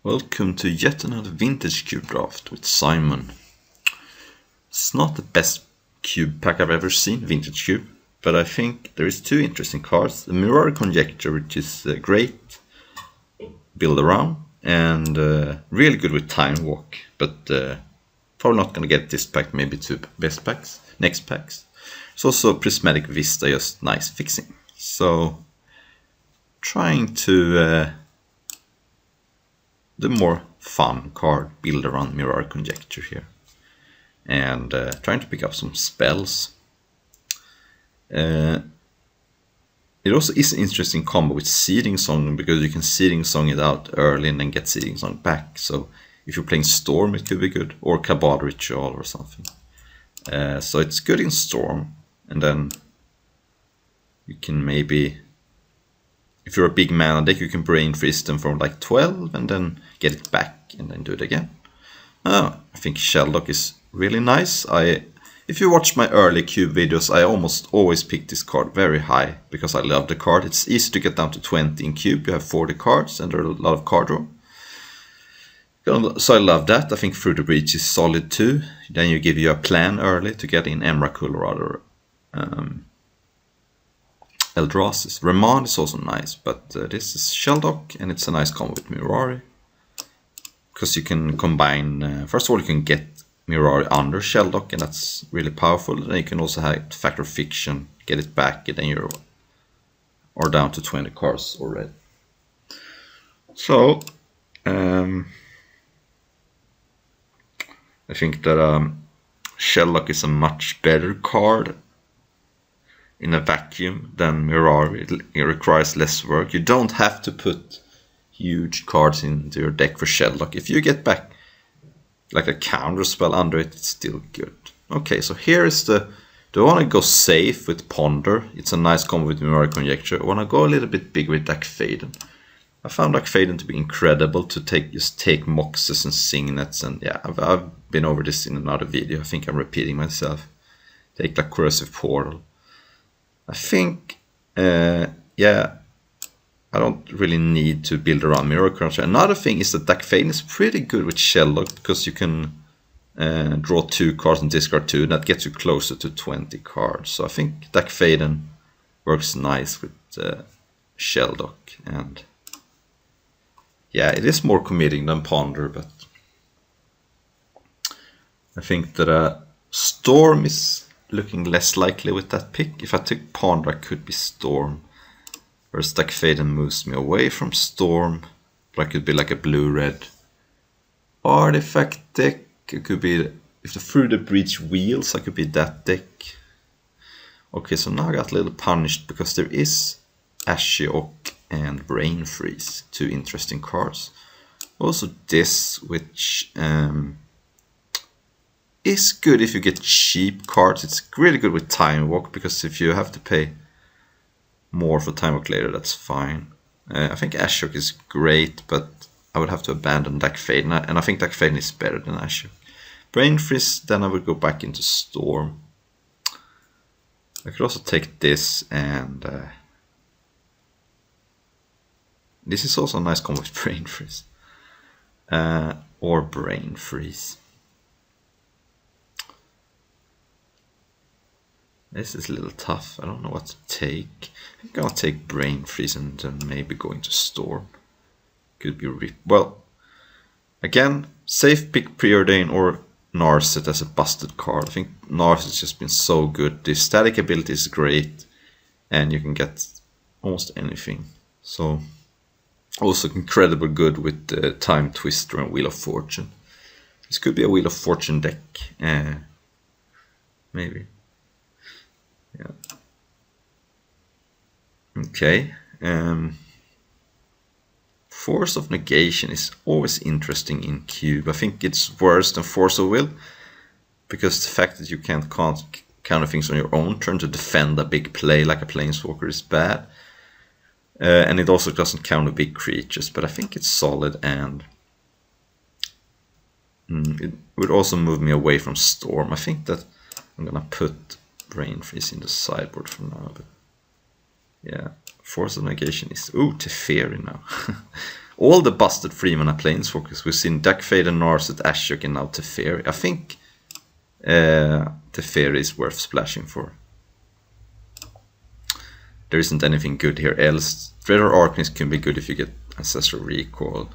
Welcome to yet another vintage cube draft with Simon. It's not the best cube pack I've ever seen, vintage cube, but I think there is two interesting cards. The Mirari Conjecture, which is great build around and really good with Time Walk, but probably not going to get this pack, maybe two best packs, next packs. It's also Prismatic Vista, just nice fixing. So trying to the more fun card build around Mirari Conjecture here, and trying to pick up some spells. It also is an interesting combo with Seeding Song, because you can Seeding Song it out early and then get Seeding Song back. So if you're playing Storm, it could be good, or Cabal Ritual or something. So it's good in Storm, and then you can maybe, if you're a big mana deck, you can Brain Freeze them from like 12 and then get it back and then do it again. I think Shelldock is really nice. If you watch my early cube videos, I almost always pick this card very high because I love the card. It's easy to get down to 20 in cube. You have 40 cards and there are a lot of card draw. So I love that. I think Through the Breach is solid too. Then you give you a plan early to get in Emrakul or other Eldrazi. Remand is also nice, but this is Shelldock and it's a nice combo with Mirari. Because you can combine, first of all you can get Mirari under Shelldock, and that's really powerful. Then you can also have Fact or Fiction, get it back, and then you're down to 20 cards already. So I think that Shelldock is a much better card in a vacuum than Mirari. It requires less work. You don't have to put huge cards into your deck for Shelldock. If you get back like a counter spell under it, it's still good. Okay, so here is do I want to go safe with Ponder? It's a nice combo with Mirari Conjecture. I want to go a little bit big with Dack Fayden. I found Dack Fayden to be incredible to just take Moxes and Signets, and yeah, I've been over this in another video. I think I'm repeating myself. Take like Corrosive Portal. I think, yeah, I don't really need to build around Mirari Conjecture. Another thing is that Dack Fayden is pretty good with Shelldock, because you can draw 2 cards and discard 2, and that gets you closer to 20 cards. So I think Dack Fayden works nice with Shelldock, and yeah, it is more committing than Ponder, but I think that Storm is looking less likely with that pick. If I took Ponder, I could be Storm. Whereas Dack Fayden moves me away from Storm, but I could be like a blue-red artifact deck. It could be, if the Through the Breach wheels, I could be that deck. Okay, so now I got a little punished because there is Ashiok and Brain Freeze, 2 interesting cards. Also this, which is good if you get cheap cards. It's really good with Time Walk, because if you have to pay more for Time Walk later, that's fine. I think Ashiok is great, but I would have to abandon Dack Fayden, and I think Dack Fayden is better than Ashiok. Brain Freeze, then I would go back into Storm. I could also take this, and this is also a nice combo with Brain Freeze. Or Brain Freeze. This is a little tough. I don't know what to take. I think I'll take Brain Freeze and then maybe go into Storm. Could be well, again, safe pick Preordain or Narset as a busted card. I think Narset has just been so good. The static ability is great, and you can get almost anything. So also incredibly good with the Time Twister and Wheel of Fortune. This could be a Wheel of Fortune deck, maybe. Yeah. Okay. Force of Negation is always interesting in cube. I think it's worse than Force of Will, because the fact that you can't counter things on your own turn to defend a big play like a Planeswalker is bad. And it also doesn't counter big creatures, but I think it's solid, and it would also move me away from Storm. I think that I'm gonna put Brain Freeze in the sideboard for now, but yeah, Force of Negation is... Ooh, Teferi now. all the busted 3-mana planeswalkers. We've seen Dackfade, Narset, Ashok, and now Teferi. I think Teferi is worth splashing for. There isn't anything good here else. Dreadhorde Arcanist can be good if you get Ancestral Recall.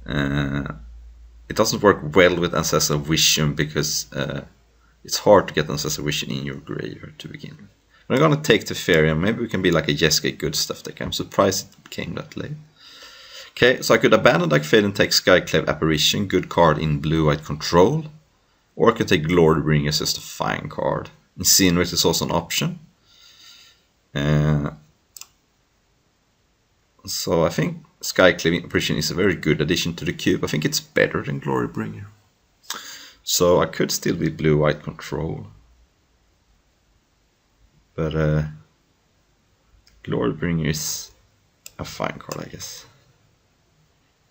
It doesn't work well with Ancestral Vision because it's hard to get Ancestral Vision in your graveyard to begin with. But I'm gonna take Teferi, and maybe we can be like a Jeskai good stuff deck. I'm surprised it came that late. Okay, so I could abandon Dackfade and take Skyclave Apparition, good card in blue-white control. Or I could take Glorybringer as just a fine card. Incinerate is also an option. So I think Skyclave Apparition is a very good addition to the cube. I think it's better than Glorybringer. So I could still be blue-white control. But Glorybringer is a fine card, I guess.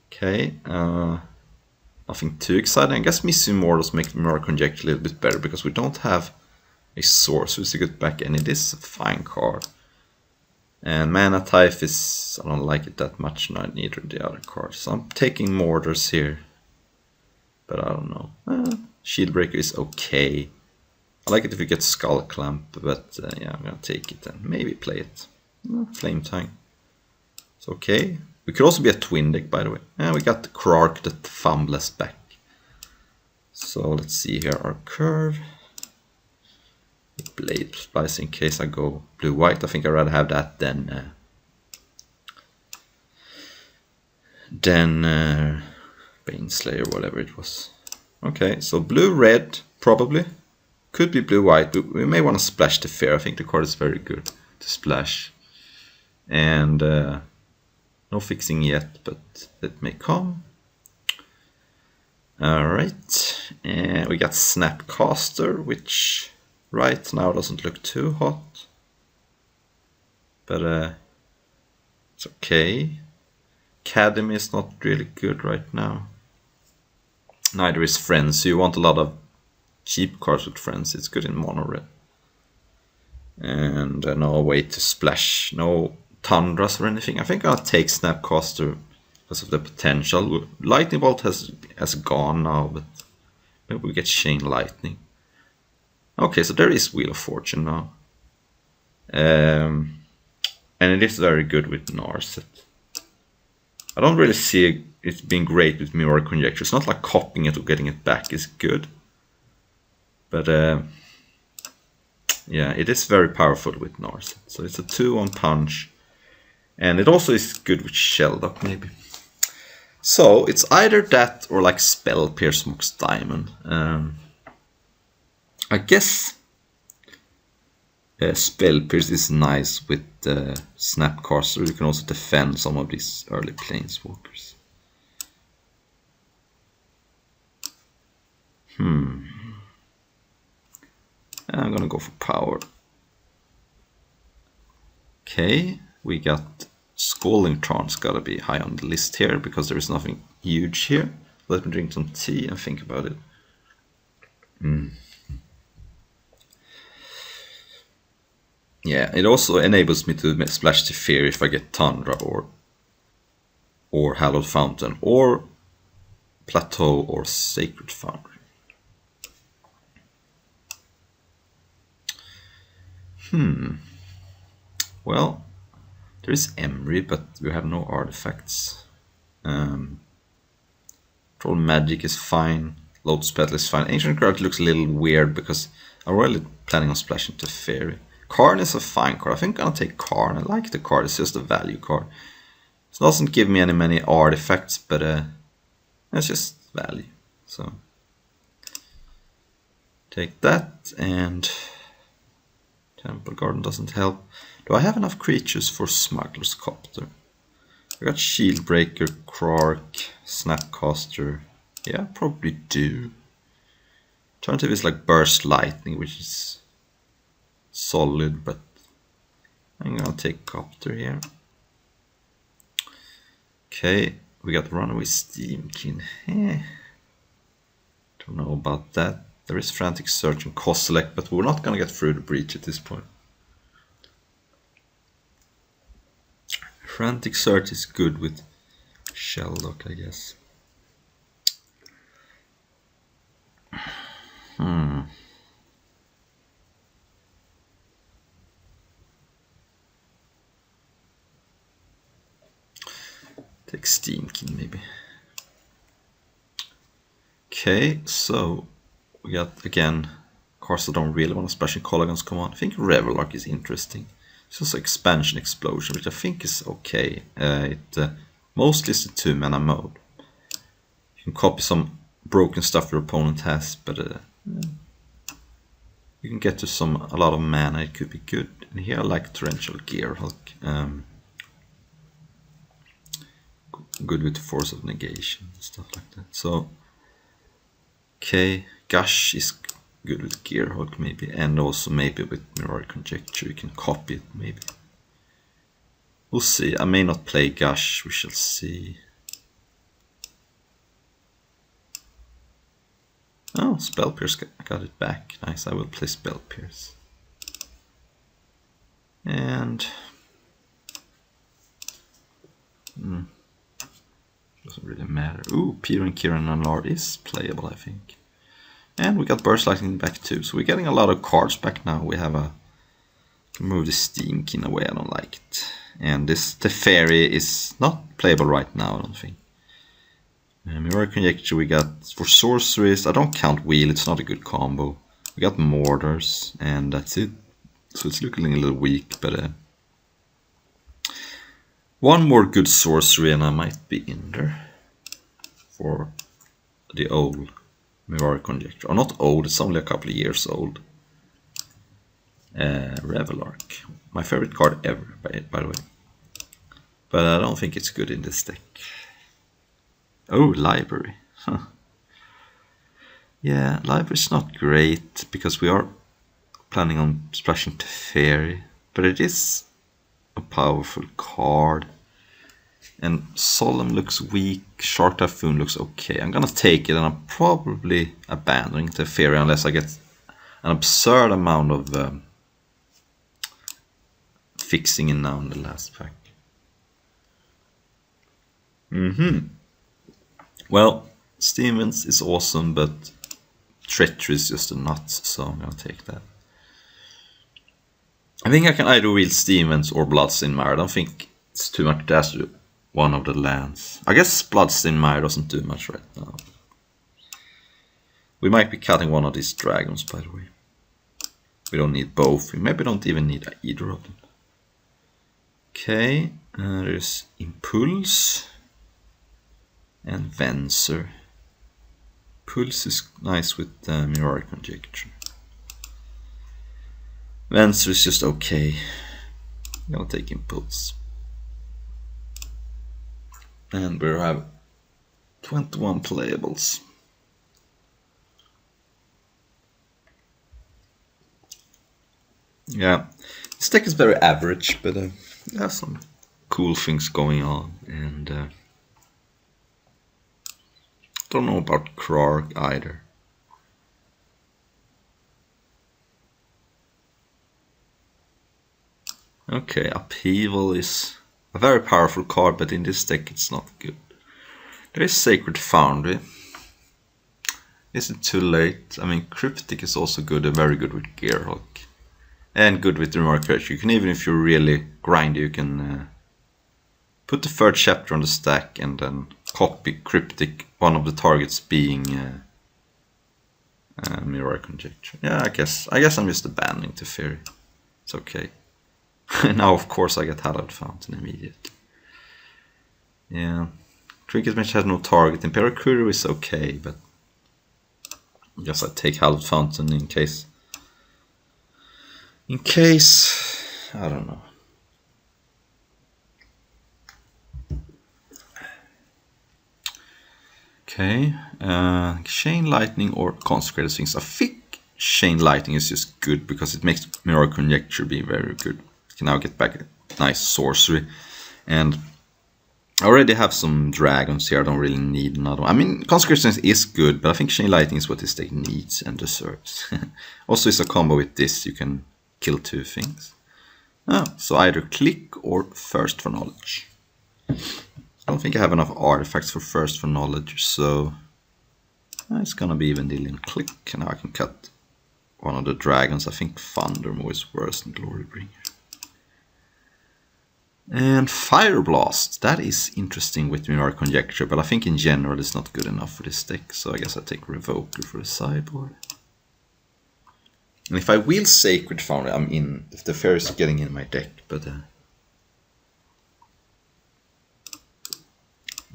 Okay, nothing too exciting. I guess Misty Immortals make Mirror Conjecture a little bit better because we don't have a Sorcerer to get back, and it is a fine card. And Mana Type is, I don't like it that much, neither the other cards. So I'm taking Mortars here, but I don't know. Shieldbreaker is okay. I like it if you get Skull Clamp, but yeah, I'm gonna take it and maybe play it. Flame Tongue. It's okay. We could also be a twin deck, by the way. And we got the Krark that fumbles back. So let's see here our curve. Blade Splice in case I go blue-white. I think I'd rather have that than Baneslayer, whatever it was. Okay, so blue-red probably. Could be blue-white, but we may want to splash Teferi. I think the card is very good to splash. And no fixing yet, but it may come. Alright, and we got Snapcaster, which right now doesn't look too hot. But it's okay. Academy is not really good right now. Neither is Frenzy. You want a lot of cheap cards with Frenzy. It's good in mono red. And no way to splash. No Tundras or anything. I think I'll take Snapcaster because of the potential. Lightning Bolt has gone now, but maybe we get Chain Lightning. Okay, so there is Wheel of Fortune now. And it is very good with Narset. I don't really see it being great with Mirror Conjecture. It's not like copying it or getting it back is good. But yeah, it is very powerful with Narset. So it's a 2-1 punch. And it also is good with Shelldock, maybe. So it's either that or like Spell Pierce Mox Diamond. I guess Spell Pierce is nice with Snapcaster. You can also defend some of these early Planeswalkers. I'm gonna go for power. Okay, we got Scalding Tarn's gotta be high on the list here because there is nothing huge here. Let me drink some tea and think about it. Yeah, it also enables me to splash Teferi if I get Tundra or Hallowed Fountain or Plateau or Sacred Foundry. Well, there is Emry, but we have no artifacts. Troll Magic is fine. Lotus Petal is fine. Ancient Guard looks a little weird because I'm really planning on splashing Teferi. Karn is a fine card. I think I'll take Karn. I like the card. It's just a value card. It doesn't give me many artifacts, but it's just value. So take that, and Temple Garden doesn't help. Do I have enough creatures for Smuggler's Copter? I got Shieldbreaker, Krark, Snapcaster. Yeah, probably do. Alternative is like Burst Lightning, which is solid, but I'm gonna take Copter here. Okay, we got Runaway Steamkin. Don't know about that. There is Frantic Search and Kozilek, but we're not gonna get through the breach at this point. Frantic Search is good with Shelldock, I guess. Take Steamkin maybe. Okay, so we got again cards that don't really want to splash in Kolaghan's command. I think Revelark is interesting. It's also Expansion Explosion, which I think is okay. It mostly is the 2-mana mode. You can copy some broken stuff your opponent has, but you can get to a lot of mana. It could be good. And here I like Torrential Gearhulk. Good with Force of Negation and stuff like that. So, okay, Gush is good with Gearhulk maybe, and also maybe with Mirror Conjecture. You can copy it maybe. We'll see. I may not play Gush. We shall see. Oh, Spell Pierce got it back. Nice. I will play Spell Pierce. And doesn't really matter. Ooh, Peter and Kieran and Lard is playable, I think. And we got Burst Lightning back too, so we're getting a lot of cards back now. We have a... Can move the Steamkin away, I don't like it. And this Teferi is not playable right now, I don't think. Mirror Conjecture we got for sorceries. I don't count Wheel, it's not a good combo. We got Mortars, and that's it. So it's looking a little weak, but... one more good sorcery and I might be in there for the old Mirror Conjecture. Or not old, it's only a couple of years old. Revelark. My favorite card ever, by the way. But I don't think it's good in this deck. Oh, Library. Huh. Yeah, Library's not great because we are planning on splashing Teferi. But it is a powerful card. And Solemn looks weak, Shark Typhoon looks okay. I'm gonna take it and I'm probably abandoning Teferi unless I get an absurd amount of fixing in now in the last pack. Well, Stevens is awesome, but Treachery is just a nut, so I'm gonna take that. I think I can either wield Stevens or Bloodstained Mire. I don't think it's too much to ask to one of the lands. I guess Bloodstained Mire doesn't do much right now. We might be cutting one of these dragons, by the way. We don't need both. We maybe don't even need either of them. Okay, there's Impulse and Venser. Pulse is nice with Mirror Conjecture. Venser is just okay. I'm gonna take Impulse. And we have 21 playables. Yeah, this deck is very average, but there are some cool things going on, and don't know about Krark either. Okay, Upheaval is a very powerful card, but in this deck it's not good. There is Sacred Foundry. Is it too late? I mean, Cryptic is also good and very good with Gearhulk. And good with the Remark. You can, even if you're really grindy, you can put the third chapter on the stack and then copy Cryptic, one of the targets being Mirror Conjecture. Yeah, I guess I'm just abandoning Teferi. It's okay. Now, of course, I get Hallowed Fountain immediately. Yeah. Trinket Mage has no target. Imperial Courier is okay, but I guess I take Hallowed Fountain in case. I don't know. Okay, Chain Lightning or Consecrated Sphinx. I think Chain Lightning is just good because it makes Mirror Conjecture be very good. You can now get back a nice sorcery, and I already have some dragons here. I don't really need another one. I mean, Consecrated Sphinx is good, but I think Chain Lightning is what this deck needs and deserves. Also, it's a combo with this. You can kill two things. So either click or Thirst for Knowledge. I don't think I have enough artifacts for Thirst for Knowledge, so it's gonna be Vendilion Click, and now I can cut one of the dragons. I think Thundermaw is worse than Glorybringer. And Fire Blast, that is interesting with Mirror Conjecture, but I think in general it's not good enough for this deck, so I guess I take Revoker for the sideboard. And if I wheel Sacred Foundry, I'm in, if the Fair is getting in my deck, but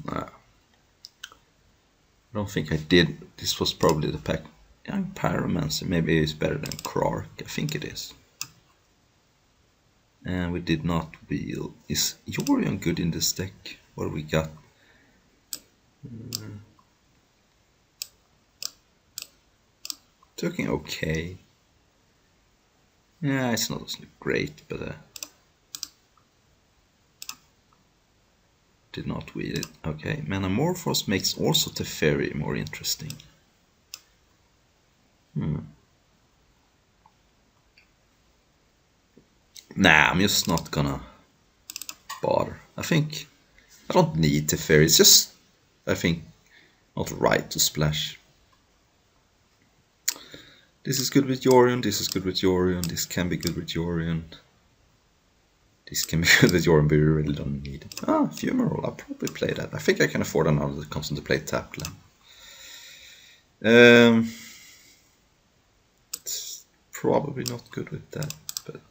I don't think I did. This was probably the pack. Young Pyromancer, maybe it's better than Krark, I think it is. And we did not wheel. Is Yorion good in this deck? What do we got? Looking okay. Yeah, it's not great, but did not wheel it. Okay, Manamorphose makes also Teferi more interesting. Nah, I'm just not gonna bother. I don't need Teferi, it's just, I think, not right to splash. This is good with Yorion, this is good with Yorion, this can be good with Yorion. This can be good with Yorion, but we really don't need it. Ah, Fumarole, I'll probably play that. I think I can afford another that comes into play tapped land. It's probably not good with that, but...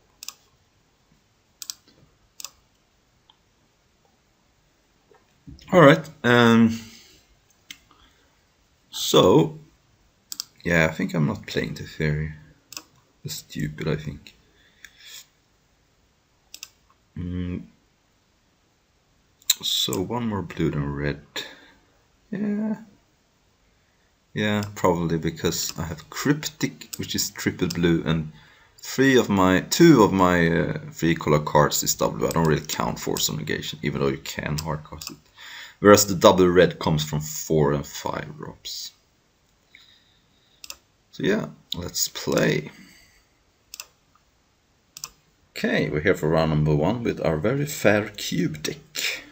Alright, so... Yeah, I think I'm not playing Teferi. That's stupid, I think. So one more blue than red. Yeah, probably because I have Cryptic, which is triple blue, and two of my 3-color cards is double blue. I don't really count Force of Negation, even though you can hardcast it. Whereas the double red comes from 4 and 5 drops. So yeah, let's play. Okay, we're here for round number 1 with our very fair cube deck.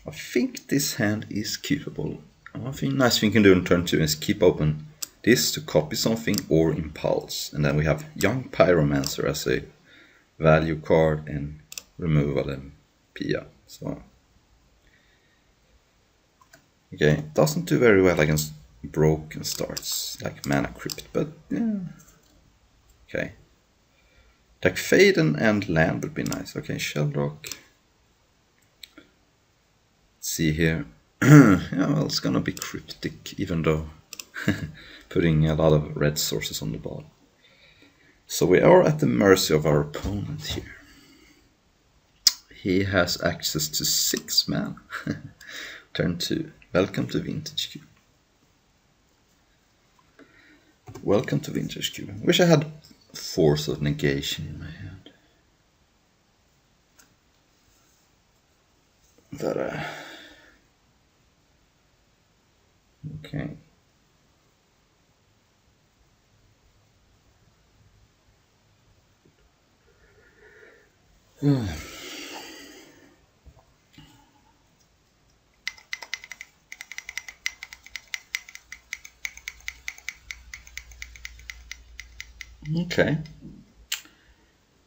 I think this hand is keepable. One nice thing you can do in turn 2 is keep open this to copy something or impulse. And then we have Young Pyromancer as a value card and removal and Pia. So okay, it doesn't do very well against broken starts like Mana Crypt, but yeah. Okay. Like Faden and land would be nice. Okay, Shellrock. Let's see here. Yeah, well, it's gonna be Cryptic, even though putting a lot of red sources on the bottom. So we are at the mercy of our opponent here. He has access to 6 mana. Turn 2. Welcome to Vintage Cube. Welcome to Vintage Cube. Wish I had Force of Negation in my hand. But okay. Okay.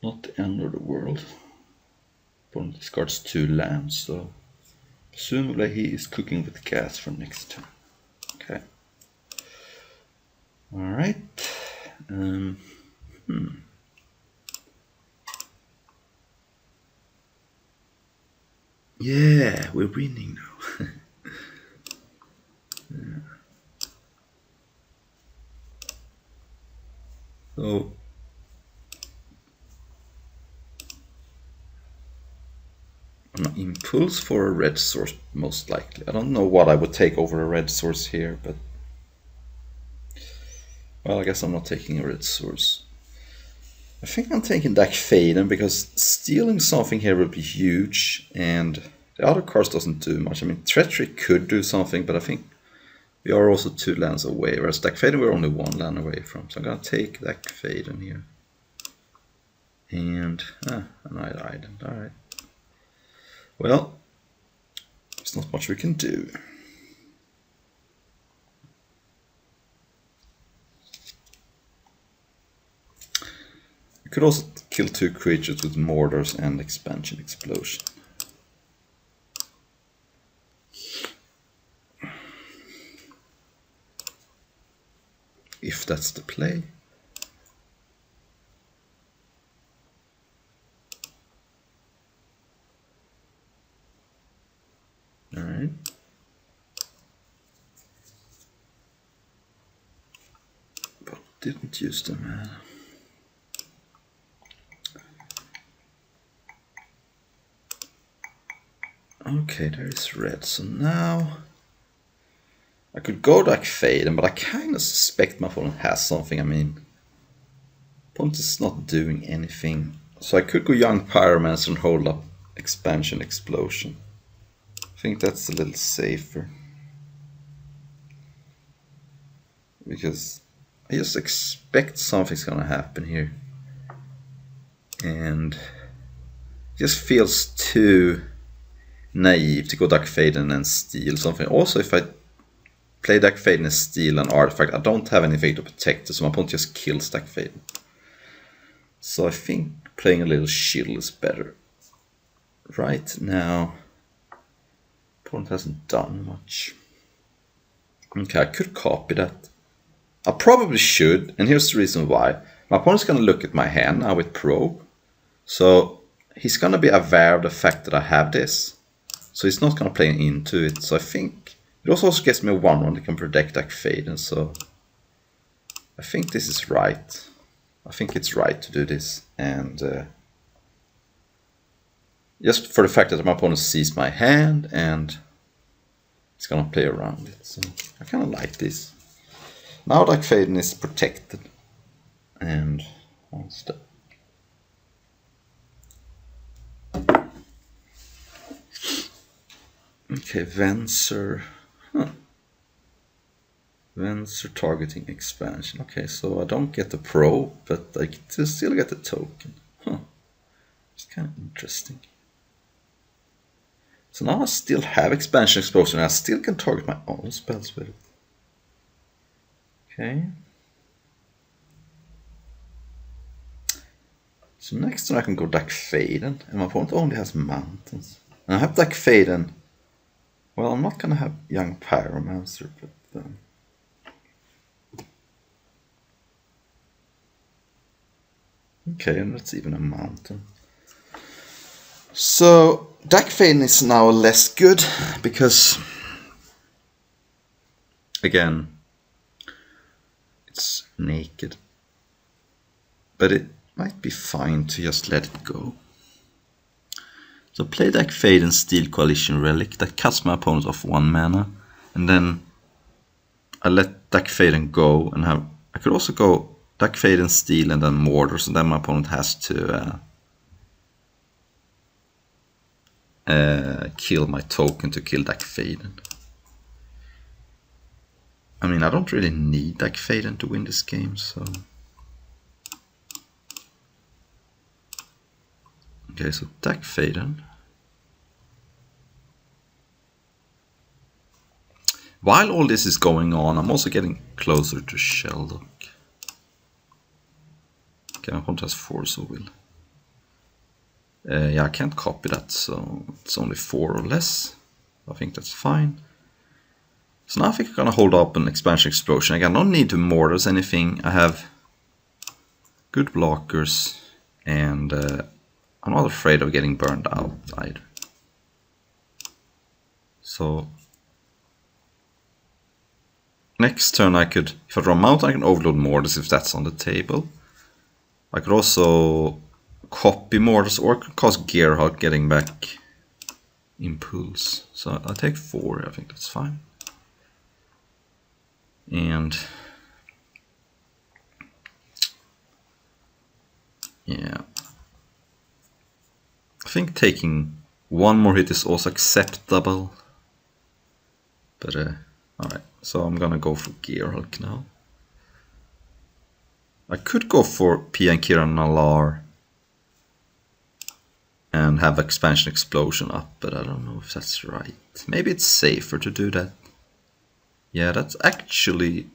Not the end of the world. Opponent discards 2 lands, so presumably he is cooking with gas for next turn. Okay. Alright. Yeah, we're winning now. Yeah. So an impulse for a red source, most likely. I don't know what I would take over a red source here, but well, I guess I'm not taking a red source. I think I'm taking Dack Fayden because stealing something here would be huge, and the other cards doesn't do much. I mean, Treachery could do something, but I think we are also 2 lands away, whereas Dack Fayden we're only 1 land away from. So I'm gonna take Dack Fayden here. And an Island, alright. Well, there's not much we can do. We could also kill 2 creatures with mortars and expansion explosion. If that's the play. Alright. But didn't use the mana. Okay, there is red. So now I could go Dark Faden, but I kind of suspect my opponent has something. I mean, opponent is not doing anything. So I could go Young Pyromancer and hold up Expansion Explosion. I think that's a little safer. Because I just expect something's gonna happen here. And it just feels too naive to go Dark Faden and steal something. Also, if I play Dark Faden and steal an artifact, I don't have anything to protect it, so my opponent just kills Dark Faden. So I think playing a little shield is better. Right now, opponent hasn't done much. Okay, I could copy that. I probably should, and here's the reason why. My opponent's gonna look at my hand now with Probe. So he's gonna be aware of the fact that I have this. So he's not gonna play into it. So I think it also gets me a 1/1 that can protect Dark Faden. So I think this is right. I think it's right to do this. And just for the fact that my opponent sees my hand and it's gonna play around it. So I kinda like this. Now Dark Faden is protected. And one step. Okay, Venser. Venser targeting expansion. Okay, so I don't get the probe, but I still get the token. It's kind of interesting. So now I still have expansion explosion, and I still can target my own spells with it. Okay. So next turn I can go Dark Faden, and my opponent only has mountains. And I have Dark Faden. Well, I'm not gonna have Young Pyromancer, but okay, and that's even a mountain. So Dark Faden is now less good because, again, it's naked. But it might be fine to just let it go. So play Dark Faden Steel Coalition Relic. That cuts my opponent off 1 mana. And then I let Dark Faden go and have... I could also go Dark Faden Steel and then Mortar. So then my opponent has to kill my token to kill Dark Faden. I mean, I don't really need Dark Faden to win this game, so... Okay, so Dark Faden. While all this is going on, I'm also getting closer to Shelldock. Okay, my opponent has Force of Will. Yeah, I can't copy that, so it's only 4 or less. I think that's fine. So now I think I'm gonna hold up an Expansion Explosion. Again, I don't need to Mortars anything. I have good blockers, and I'm not afraid of getting burned out either. So next turn I could, if I draw a mountain, I can overload Mortars if that's on the table. I could also copy Mortars or I could cast Gearhulk, getting back Impulse. So I take 4, I think that's fine. And yeah, I think taking 1 more hit is also acceptable. But alright, so I'm gonna go for Gearhulk now. I could go for Pia and Kira Nalaar, and have expansion explosion up, but I don't know if that's right. Maybe it's safer to do that. Yeah, that's actually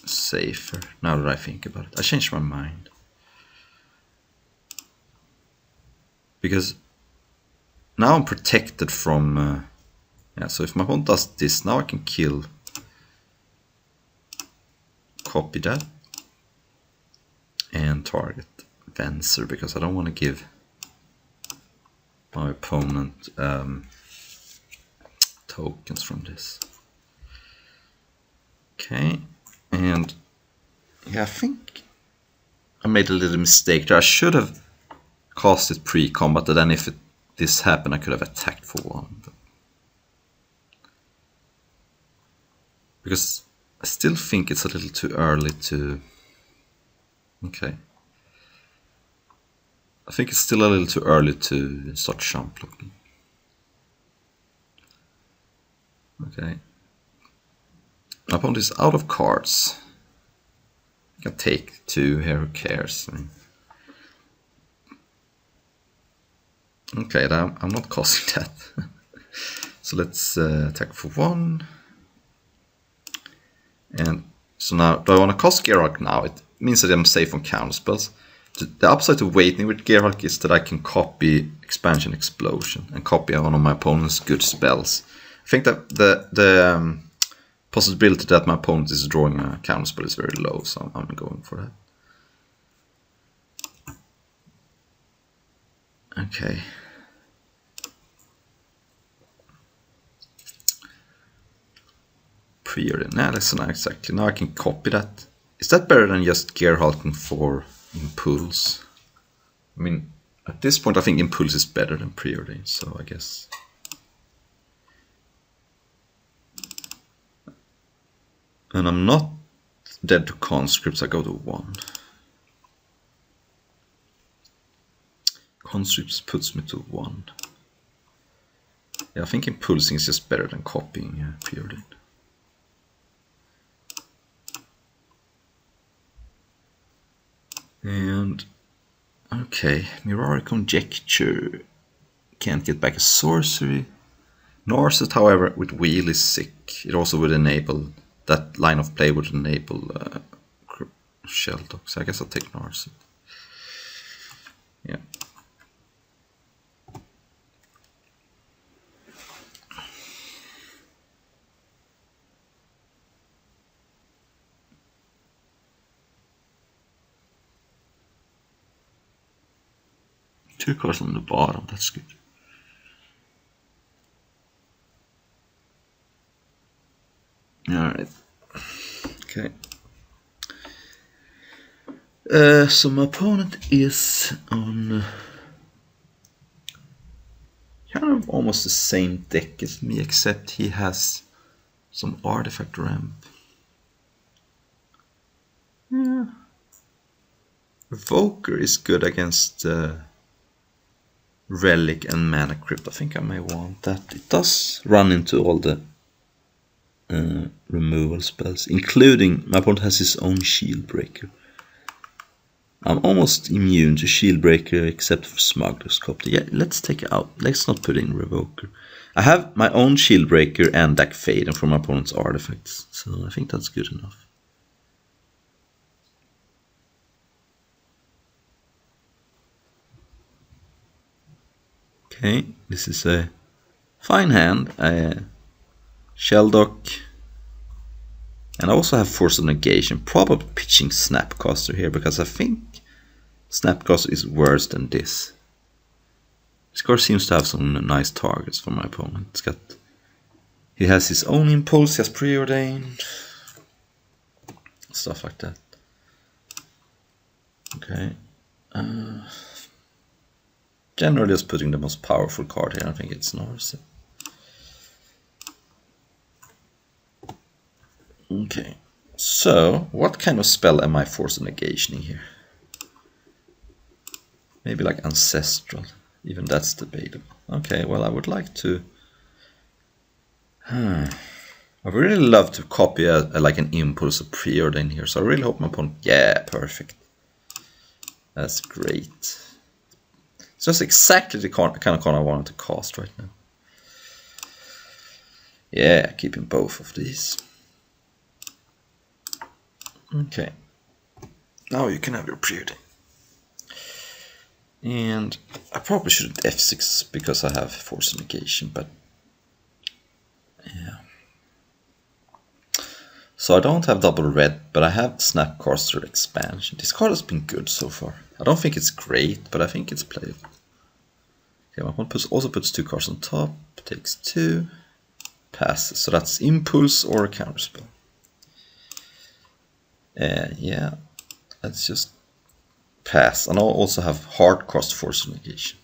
safer now that I think about it. I changed my mind. Because now I'm protected from... yeah, so if my opponent does this, now I can kill... Copy that. And target Venser, because I don't want to give my opponent tokens from this. Okay, and yeah, I think I made a little mistake there. I should have cast it pre-combat, and then if this happened I could have attacked for one. But because I still think it's a little too early to... Okay. I think it's still a little too early to start jump blocking. Okay. My opponent is out of cards. I can take 2 here, who cares? I mean, okay, I'm not casting that. So let's attack for 1. And so now, do I want to cast Geralk now? It means that I'm safe on counter spells. The upside to waiting with Geralk is that I can copy Expansion Explosion and copy one of my opponent's good spells. I think that the possibility that my opponent is drawing a counter spell is very low, so I'm going for that. Okay. Preordain. Nah, that's not exactly. Now I can copy that. Is that better than just Gerhalking for Impulse? I mean, at this point I think Impulse is better than Preordain, so I guess. And I'm not dead to Conscripts, I go to 1. Conscripts puts me to 1. Yeah, I think Impulsing is just better than copying Preordain. And okay, Mirari Conjecture can't get back a sorcery. Narset, however, with Wheel is sick. It also would enable, that line of play would enable Sheldok, so I guess I'll take Narset. Yeah. Two cards on the bottom, that's good. Alright. Okay. So my opponent is on kind of almost the same deck as me, except he has some artifact ramp. Yeah. Evoker is good against Relic and Mana Crypt. I think I may want that. It does run into all the removal spells, including my opponent has his own Shield Breaker. I'm almost immune to Shield Breaker except for Smuggler's Copter. Yeah, let's take it out. Let's not put in Revoker. I have my own Shield Breaker and Dack Fayden from my opponent's artifacts, so I think that's good enough. Okay, this is a fine hand. Sheldok. And I also have Force of Negation. Probably pitching Snapcaster here, because I think Snapcaster is worse than this. This card seems to have some nice targets for my opponent. He has his own Impulse, he has Preordained. Stuff like that. Okay. Generally just putting the most powerful card here. I think it's Narset. Okay, so what kind of spell am I Force of Negationing here? Maybe like Ancestral, even that's debatable. Okay, well I would like to... I would really love to copy like an Impulse of Preordain here, so I really hope my opponent... Yeah, perfect. That's great. So that's exactly the kind of card I wanted to cast right now. Yeah, keeping both of these. Okay. Now you can have your beauty. And I probably should F6 because I have Force Negation, but yeah. So I don't have double red, but I have Snapcaster Expansion. This card has been good so far. I don't think it's great, but I think it's playable. Okay, my opponent also puts 2 cards on top, takes 2, passes. So that's Impulse or a Counterspell. Yeah, let's just pass. And I'll also have Hard-Cast Force Negation.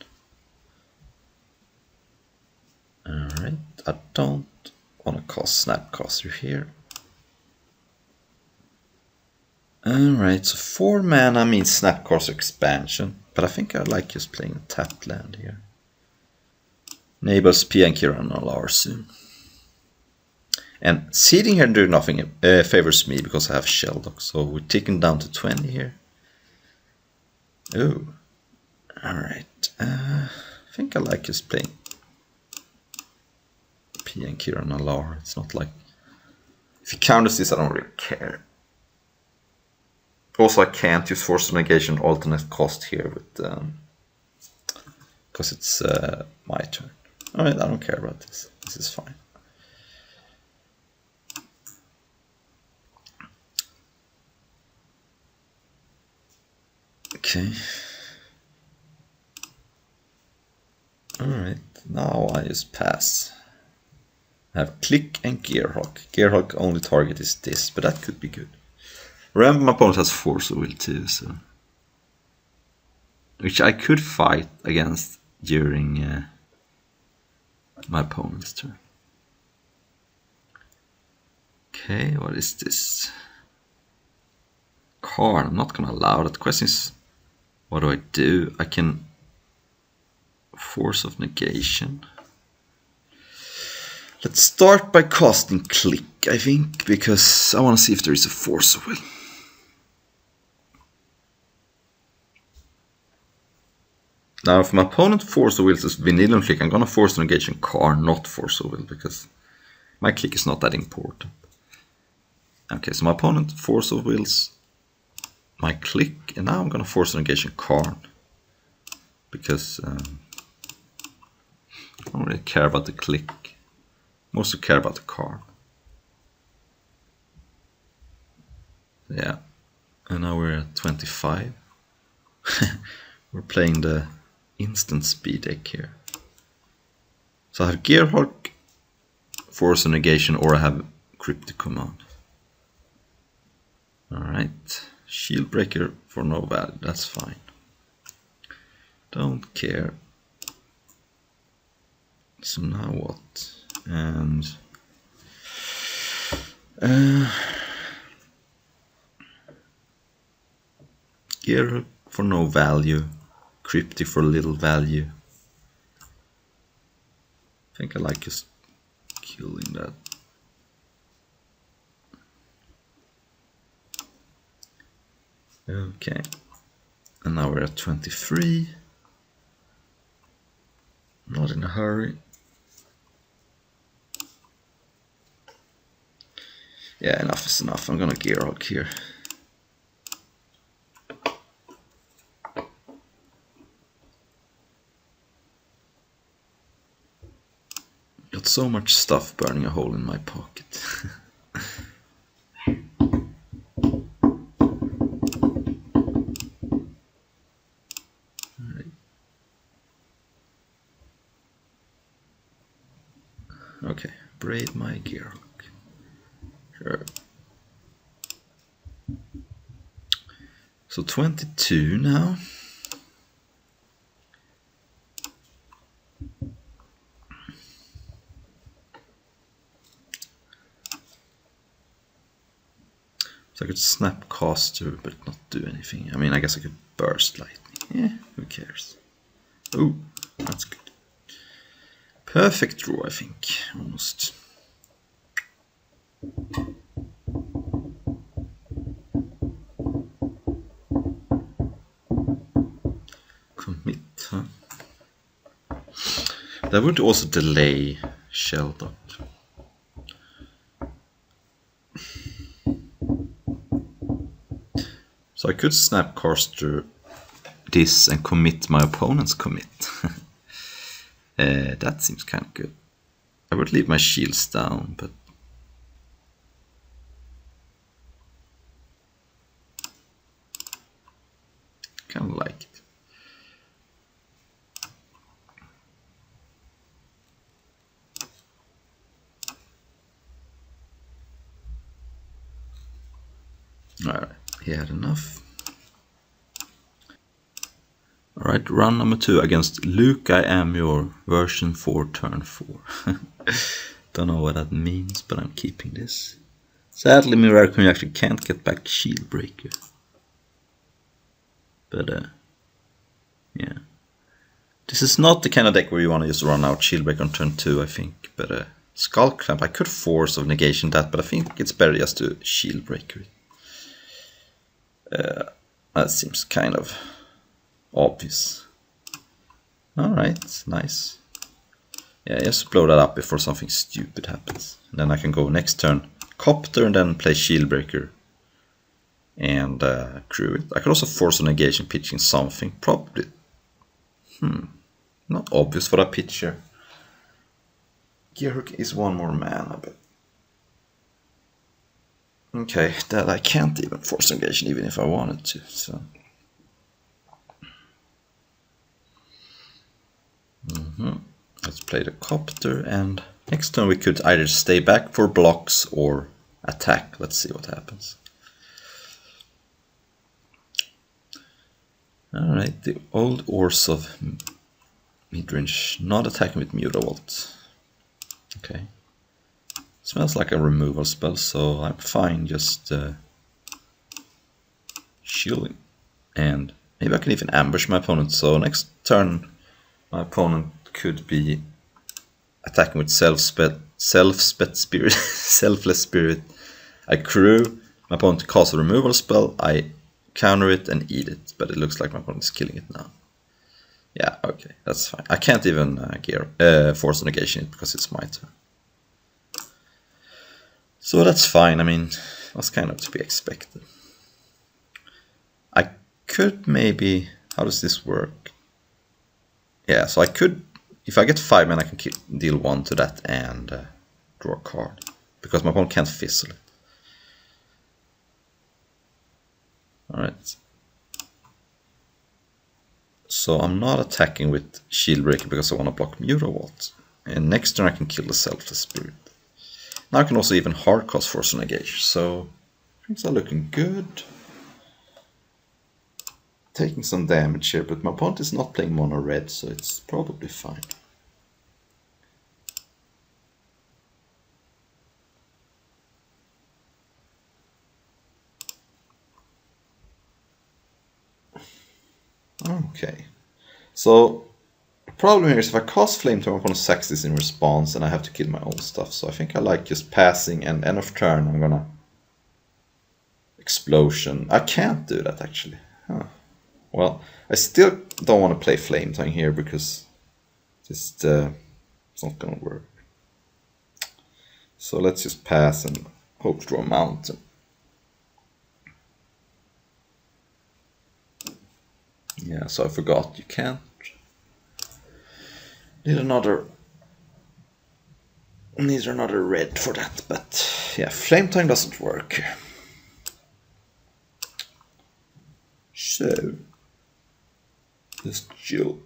Alright, I don't want to cast Snapcaster here. Alright, so 4 mana means Snapcaster Expansion, but I think I like just playing a tapped land here. Enables Pienkira and Nalaar soon. And seeding here do nothing favors me because I have Shelldock, so we're ticking down to 20 here. Oh, alright. I think I like just playing Pienkira and Nalaar. It's not like... If he counters this, I don't really care. Also, I can't use Force Negation alternate cost here with because it's my turn. Alright, I don't care about this. This is fine. Okay. Alright, now I just pass. I have Click and Gearhulk. Gearhulk only target is this, but that could be good. Remember, my opponent has Force of Will too, so... Which I could fight against during my opponent's turn. Okay, what is this? Card, I'm not gonna allow that. The question is, what do? I can... Force of Negation. Let's start by casting Click, I think, because I want to see if there is a Force of Will. Now, if my opponent Force of Will is Vanilla Click, I'm gonna Force of Negation Karn, not Force of Will, because my Click is not that important. Okay, so my opponent Force of Wills my Click, and now I'm gonna Force of Negation Karn, because I don't really care about the Click. Mostly care about the card. Yeah, and now we're at 25. We're playing the instant speed deck here. So I have Gearhulk, Force of Negation, or I have Cryptic Command. Alright, Shield Breaker for no value, that's fine. Don't care. So now what? And Gearhulk for no value, Cryptic for little value. I think I like just killing that. Okay, and now we're at 23. Not in a hurry. Yeah, enough is enough. I'm gonna Gearhulk here. Got so much stuff burning a hole in my pocket. Okay, braid my Gearhulk. Sure. So 22 now. So I could Snapcaster but not do anything. I mean, I guess I could Burst Lightning. Yeah, who cares? Oh, that's good. Perfect draw, I think, almost. Commit, huh? That would also delay Shelldock. So I could Snapcaster this and commit my opponent's commit. That seems kind of good. I would leave my shields down, but kind of like it. Alright, he had enough. Alright, run number 2 against Luke. I am your version 4, turn 4. Don't know what that means, but I'm keeping this. Sadly, Miracle actually can't get back Shieldbreaker. But, yeah. This is not the kind of deck where you want to just run out Shieldbreaker on turn 2, I think. But, Skull Clamp, I could Force of Negation that, but I think it's better just to Shieldbreaker it. That seems kind of obvious. Alright, nice. Yeah, just blow that up before something stupid happens. And then I can go next turn Copter and then play Shieldbreaker and crew it. I could also Force a Negation pitching something, probably. Not obvious for a pitcher. Gearhook is 1 more mana, but okay, that I can't even Force Negation even if I wanted to, so. Let's play the Copter, and next turn we could either stay back for blocks or attack. Let's see what happens. Alright, the old Ors of Midrange, not attacking with Mutavault. Okay. Smells like a removal spell, so I'm fine just shielding. And maybe I can even ambush my opponent, so next turn my opponent could be attacking with selfless spirit. I crew, my opponent casts a removal spell, I counter it and eat it, but it looks like my opponent is killing it now. Yeah, okay, that's fine. I can't even Force Negation it because it's my turn. So that's fine, I mean, that's kind of to be expected. I could maybe, how does this work? Yeah, so I could, if I get 5 mana, I can deal 1 to that and draw a card. Because my opponent can't fizzle it. Alright. So I'm not attacking with Shieldbreaker because I want to block Mutavault. And next turn I can kill the Selfless Spirit. Now I can also even hardcast Force of Negation, so things are looking good. Taking some damage here, but my opponent is not playing mono red, so it's probably fine. Okay, so the problem here is if I cast Flame Tongue, my opponent sacks this in response, and I have to kill my own stuff. So I think I like just passing, and end of turn I'm gonna Explosion. I can't do that actually. Huh. Well, I still don't want to play Flame Tongue here because just it's not gonna work. So let's just pass and hope to draw a mountain. Yeah, so I forgot you can't. Need another red for that, but yeah, Flame Tongue doesn't work. So let's chill.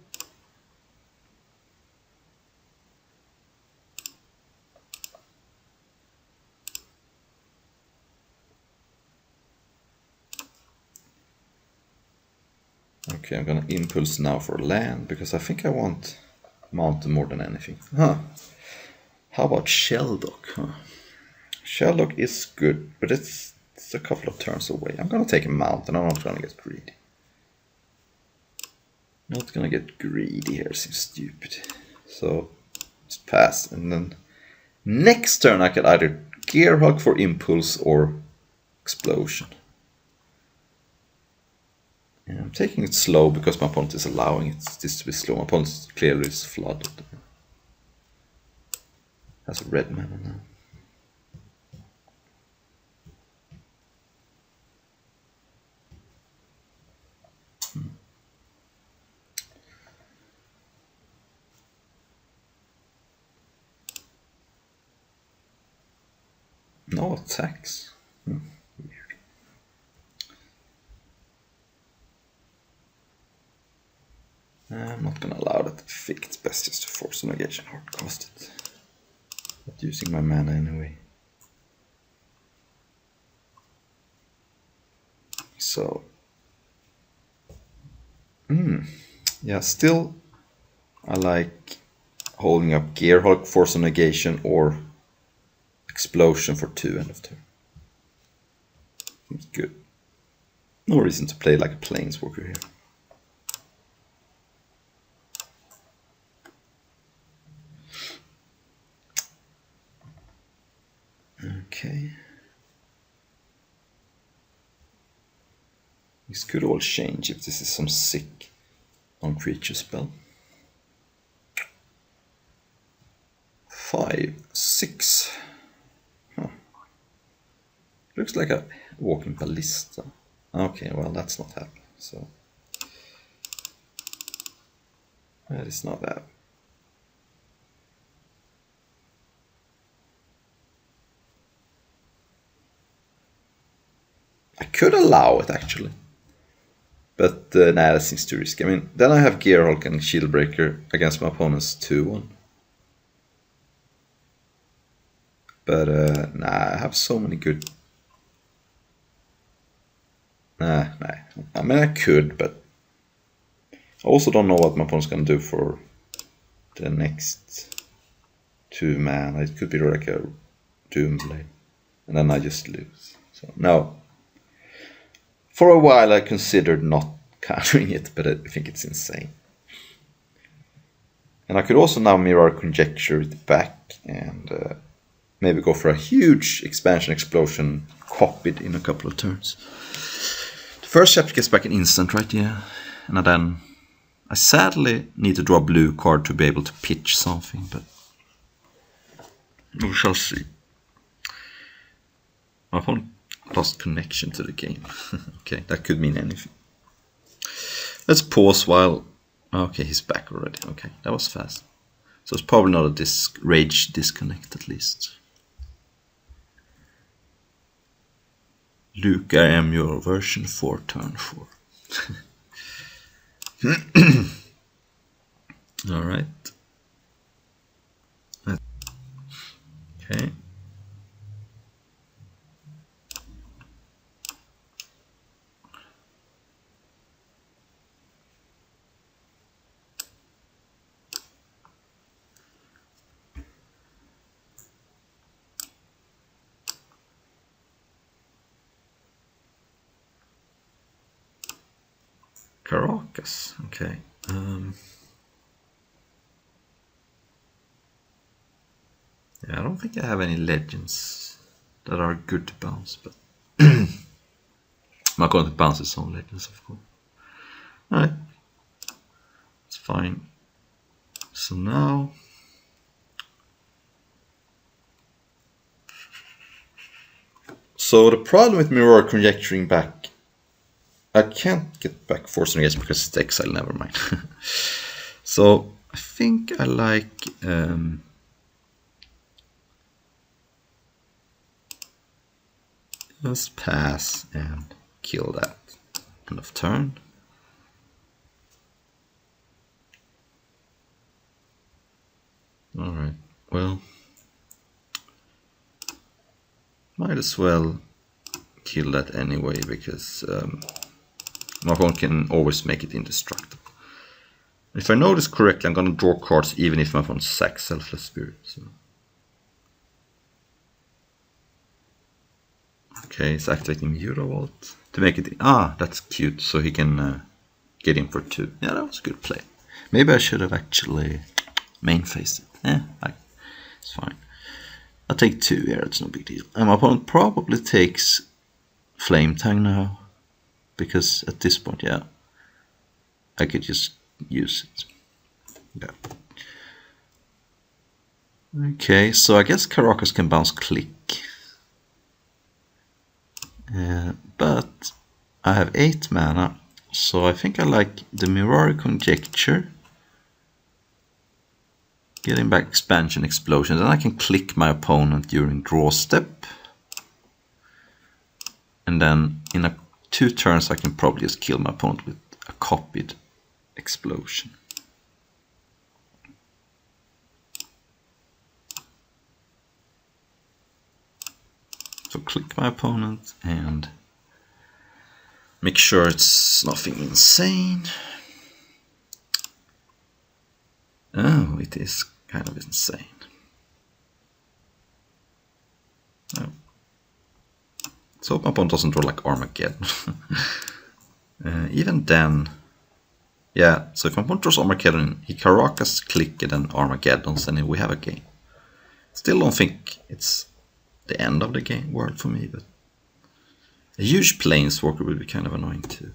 Okay, I'm gonna impulse now for land because I think I want mountain more than anything. Huh. How about Shelldock? Huh? Shelldock is good, but it's a couple of turns away. I'm gonna take a mountain. I'm not gonna get greedy. Not gonna get greedy here, seems stupid. So just pass, and then next turn I could either Gearhulk for impulse or explosion. And I'm taking it slow because my opponent is allowing it this to be slow. My opponent clearly is flooded. Has a red mana now. No attacks. I'm not gonna allow that. I think it's best just to force a negation hard cost it. Not using my mana anyway. So yeah, still I like holding up Gearhulk, force a negation, or explosion for 2 end of turn. Seems good. No reason to play like a planeswalker here. Okay. This could all change if this is some sick non-creature spell. 5, 6. Huh. Looks like a walking ballista. Okay, well that's not happening, so that is not that. I could allow it actually, but nah, that seems too risky. I mean, then I have Gearhulk and Shieldbreaker against my opponent's 2-1. But nah, I have so many good. Nah. I mean, I could, but I also don't know what my opponent's gonna do for the next 2 mana. It could be like a Doomblade, and then I just lose. So no. For a while, I considered not countering it, but I think it's insane. And I could also now Mirror Conjecture it back and maybe go for a huge expansion explosion, copied in a couple of turns. The first chapter gets back an instant, right? Yeah. And then I sadly need to draw a blue card to be able to pitch something, but we shall see. My opponent lost connection to the game. Okay, that could mean anything. Let's pause while... Okay, he's back already. Okay, that was fast. So it's probably not a rage disconnect at least. Luke, I am your version 4, turn 4. Alright. Okay. Caracas, okay. Yeah, I don't think I have any legends that are good to bounce, but my opponent bounces some legends, of course. Alright, it's fine. So now the problem with Mirror Conjecturing back, I can't get back Force Negation because it's exile, never mind. So I think I like just pass and kill that end of turn. Alright, well, might as well kill that anyway, because my opponent can always make it indestructible. If I know this correctly, I'm gonna draw cards even if my opponent sacks Selfless Spirit. So. Okay, it's activating Mutavault to make it... Ah, that's cute, so he can get in for 2. Yeah, that was a good play. Maybe I should have actually main-faced it. It's fine. I'll take 2 here, it's no big deal. And my opponent probably takes Flame Tang now, because at this point, yeah, I could just use it. Yeah. Okay, so I guess Caracas can bounce click. But I have 8 mana, so I think I like the Mirari Conjecture. Getting back Expansion Explosion, then I can click my opponent during draw step. And then in 2 turns I can probably just kill my opponent with a copied explosion. So click my opponent and make sure it's nothing insane. Oh, it is kind of insane. Oh. Let's hope my opponent doesn't draw like Armageddon. Even then, yeah, so if my opponent draws Armageddon, he Caracas, click, and then Armageddons, and then we have a game. Still don't think it's the end of the game world for me, but a huge Planeswalker would be kind of annoying too.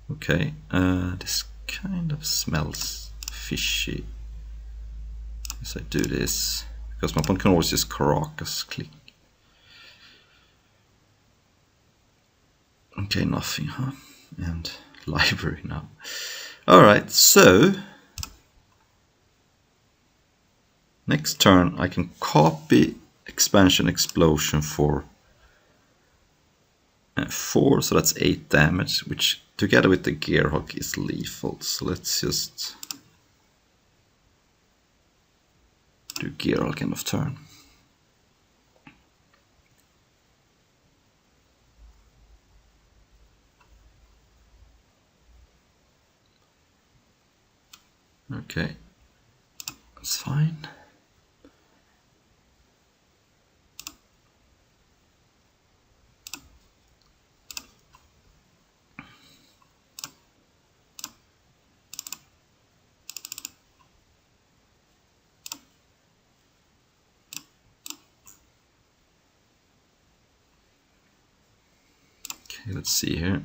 Okay, this kind of smells fishy. As I do this, because my opponent can always just Caracas click. Okay, nothing, huh? And library now. Alright, so next turn I can copy Expansion Explosion for 4, so that's 8 damage, which together with the Gearhulk is lethal. So let's just do Gearhulk end of turn. Okay, that's fine. Okay, let's see here.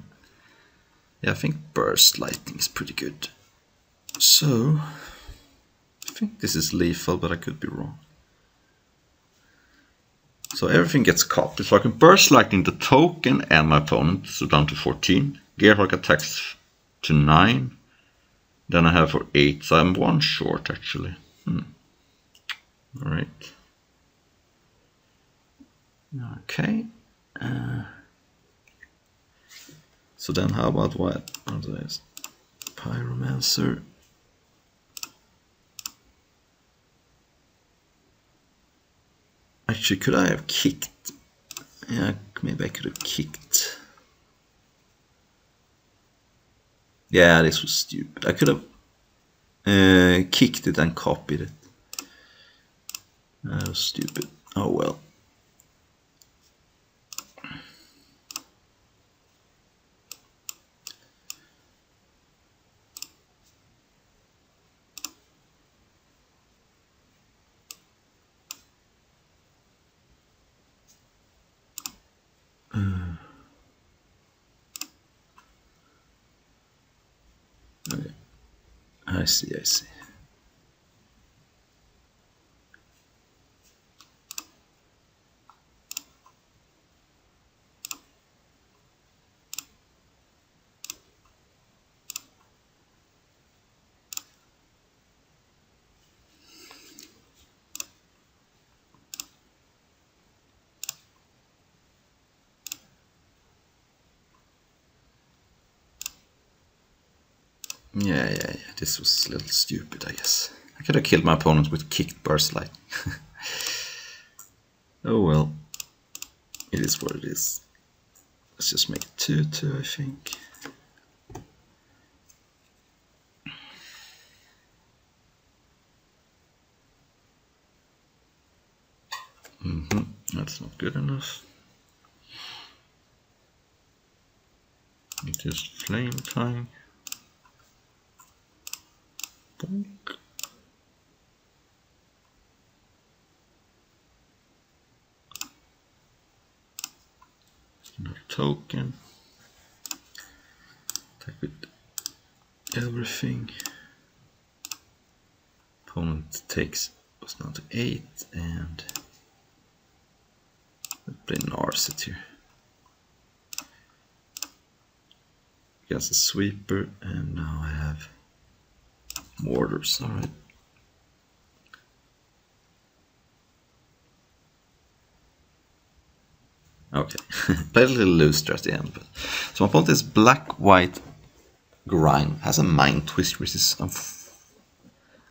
Yeah, I think Burst Lightning is pretty good. So, I think this is lethal, but I could be wrong. So everything gets copied. So I can Burst Lightning the token and my opponent, so down to 14. Gearhulk attacks to 9. Then I have for 8, so I'm 1 short actually. Alright. Okay. So then how about what? Pyromancer. Actually, could I have kicked? Yeah, maybe I could have kicked. Yeah, this was stupid. I could have kicked it and copied it. That was stupid. Oh well. Okay. I see, I see. Yeah, this was a little stupid, I guess. I could have killed my opponent with kicked Burst Light. Oh well. It is what it is. Let's just make it 2-2, I think. That's not good enough. It is flame time. Bonk. Another token. Attack with everything. Opponent takes us down to 8 and let's play Narset here. Against the sweeper, and now I have mortars, alright. Okay, played a little looser at the end, but so my opponent is black-white grind, has a mind twist which is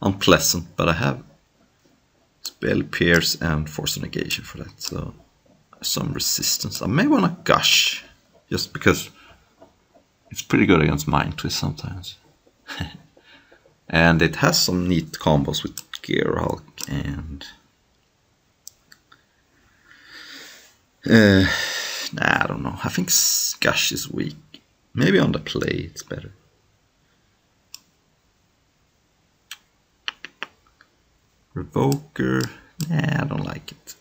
unpleasant, but I have spell pierce and force of negation for that, so some resistance. I may want to gush just because it's pretty good against mind twist sometimes. And it has some neat combos with Gearhulk and I don't know. I think Gush is weak. Maybe on the play it's better. Revoker. Nah, I don't like it.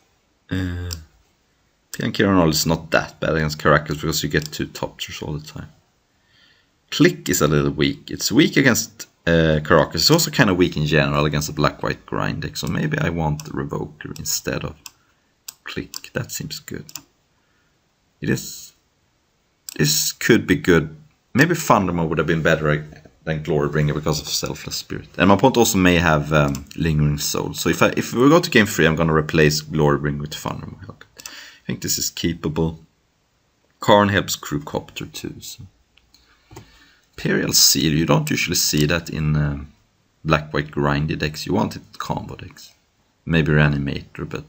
Piankiranol is not that bad against Caracal because you get 2 Topters all the time. Click is a little weak. It's weak against Caracas. It's also kind of weak in general against a black-white grind deck. So maybe I want the Revoker instead of Click. That seems good. It is. This could be good. Maybe Thundermaw would have been better than Glorybringer because of Selfless Spirit. And my opponent also may have Lingering Soul. So if we go to game 3, I'm going to replace Glorybringer with Thundermaw. I think this is keepable. Karn helps Crewcopter too. So. Imperial Seal, you don't usually see that in black-white grindy decks. You want it in combo decks. Maybe Reanimator, but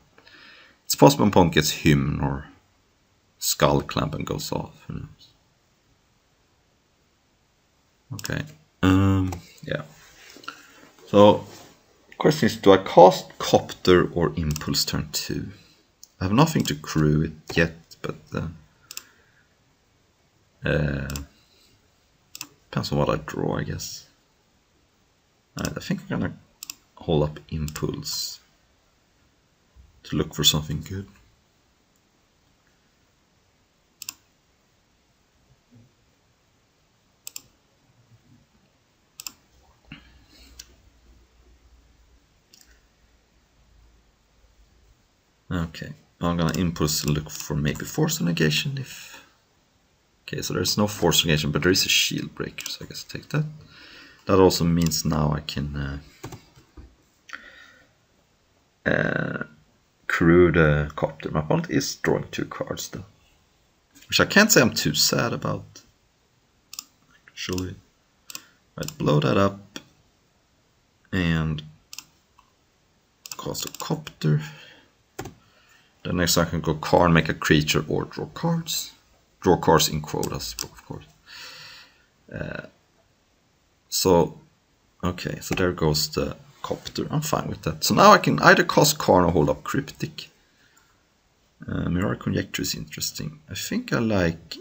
it's possible opponent gets Hymn or Skull Clamp and goes off. Who knows? Okay. Yeah. So, question is, do I cast Copter or Impulse turn 2? I have nothing to crew it yet, but depends on what I draw, I guess. I think I'm gonna hold up Impulse to look for something good. Okay, I'm gonna Impulse and look for maybe Force of Negation if... Okay, so there's no Force of Negation, but there is a Shield Breaker, so I guess I'll take that. That also means now I can crew the Copter. My opponent is drawing 2 cards though, which I can't say I'm too sad about. Actually, I'd blow that up and cast a Copter. Then next I can go Karn, make a creature or draw cards. Draw cards in quotas, of course. So, okay, so there goes the Copter. I'm fine with that. So now I can either cast Karn or hold up Cryptic. Mirror Conjecture is interesting. I think I like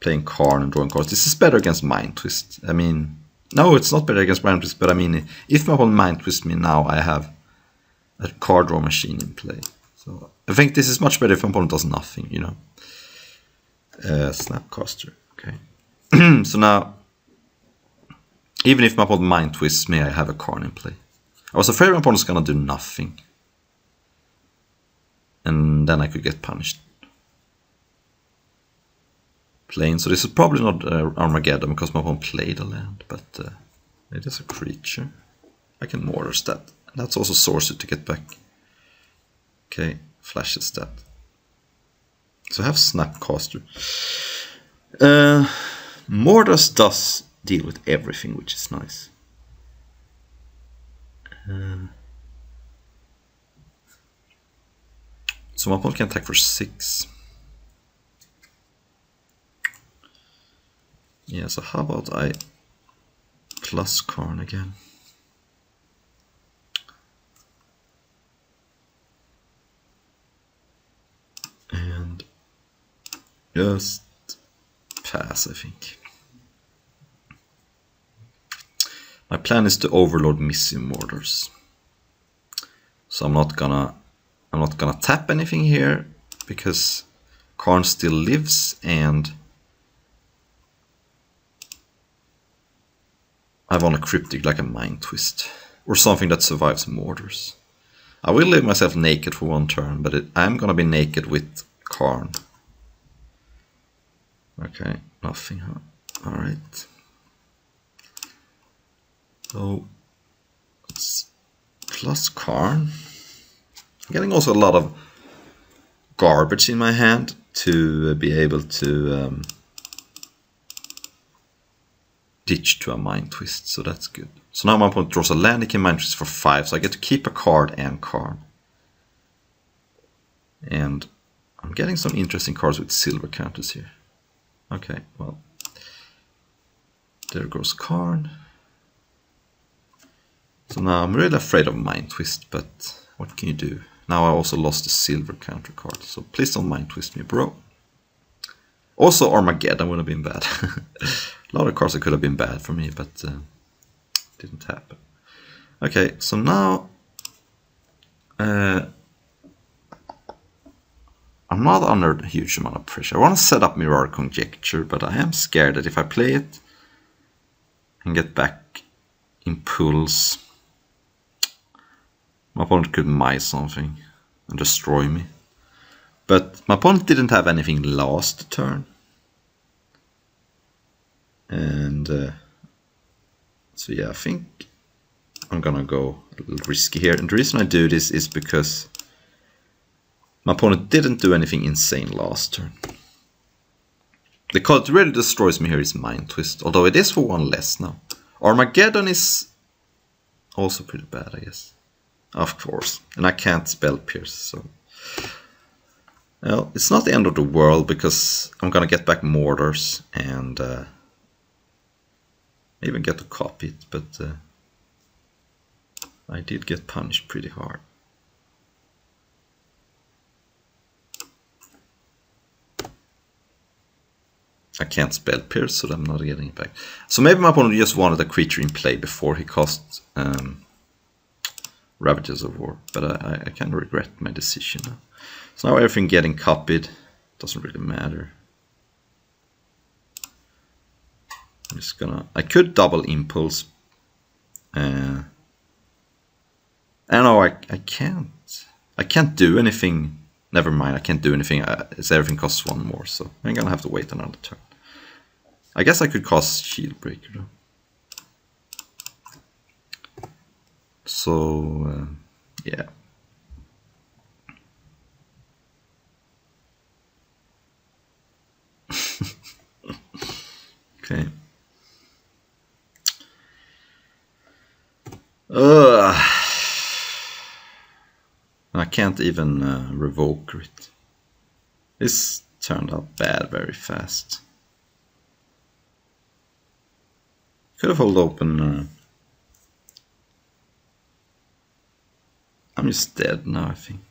playing Karn and drawing cards. This is better against Mind Twist. I mean, no, it's not better against Mind Twist, but I mean, if my opponent Mind Twist me now, I have a card draw machine in play. So I think this is much better if my opponent does nothing, you know. Snapcaster, okay. So now, even if my opponent Mind Twists me, I have a Karn in play. I was afraid my opponent's gonna do nothing. And then I could get punished. Playing, so this is probably not Armageddon because my opponent played a land, but it is a creature. I can Mortars that. That's also Sorcery to get back. Okay, flashes that. So I have Snapcaster. Mortars does deal with everything, which is nice. So my opponent can attack for 6. Yeah, so how about I plus Karn again? And just pass, I think. My plan is to overload Missing Mortars. So I'm not gonna tap anything here because Karn still lives, and I want a cryptic like a Mind Twist. Or something that survives mortars. I will leave myself naked for one turn, but I'm gonna be naked with Karn. Okay, nothing, huh? Alright. So, it's plus Karn. I'm getting also a lot of garbage in my hand to be able to ditch to a Mind Twist, so that's good. So now my opponent draws a land, he can Mind Twist for 5, so I get to keep a card and Karn. And I'm getting some interesting cards with silver counters here. Okay, well, there goes Karn. So now I'm really afraid of Mind Twist, but what can you do? Now I also lost the silver counter card, so please don't Mind Twist me, bro. Also Armageddon would have been bad. A lot of cards that could have been bad for me, but didn't happen. Okay, so now I'm not under a huge amount of pressure. I want to set up Mirror Conjecture, but I am scared that if I play it and get back Impulse, my opponent could Mice something and destroy me. But my opponent didn't have anything last turn. And so yeah, I think I'm gonna go a little risky here. And the reason I do this is because my opponent didn't do anything insane last turn. The card that really destroys me here is Mind Twist, although it is for one less now. Armageddon is also pretty bad, I guess. Of course. And I can't Spell Pierce, so... Well, it's not the end of the world, because I'm gonna get back Mortars, and even get to copy it, but I did get punished pretty hard. I can't Spell Pierce, so I'm not getting it back. So maybe my opponent just wanted a creature in play before he cast Ravages of War, but I kind of regret my decision now. So now everything getting copied doesn't really matter. I'm just gonna... I could double Impulse. I don't know, I can't. I can't do anything. Never mind, I can't do anything. It's everything costs one more, so I'm gonna have to wait another turn. I guess I could cast Shield Breaker though. So, yeah. Okay. I can't even revoke it. This turned out bad very fast. Could have held open. I'm just dead now, I think.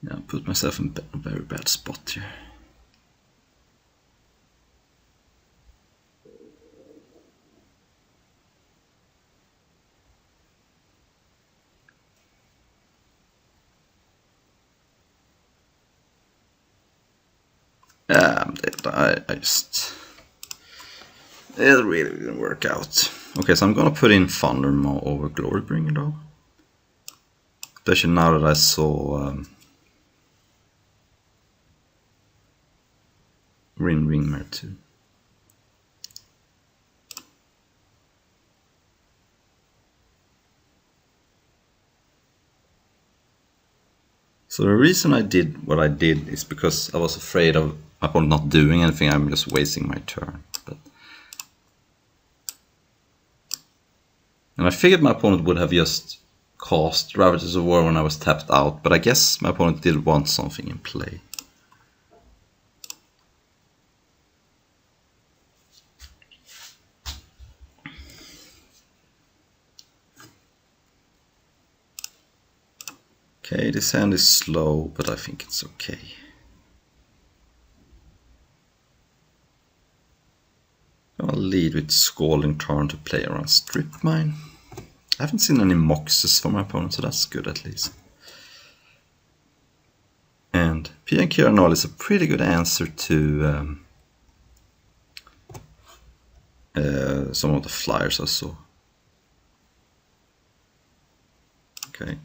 Yeah, I put myself in a very bad spot here. Yeah, I'm dead. I just... It really didn't work out. Okay, so I'm gonna put in Thundermaw over Glorybringer though. Especially now that I saw Ringmare 2. So the reason I did what I did is because I was afraid of my opponent not doing anything. I'm just wasting my turn. And I figured my opponent would have just cast Ravages of War when I was tapped out, but I guess my opponent did want something in play. Okay, this hand is slow, but I think it's okay. I'll lead with Scalding Tarn to play around Strip Mine. I haven't seen any Moxes from my opponent, so that's good at least. And Pia and Kira Null is a pretty good answer to some of the flyers I saw. Okay.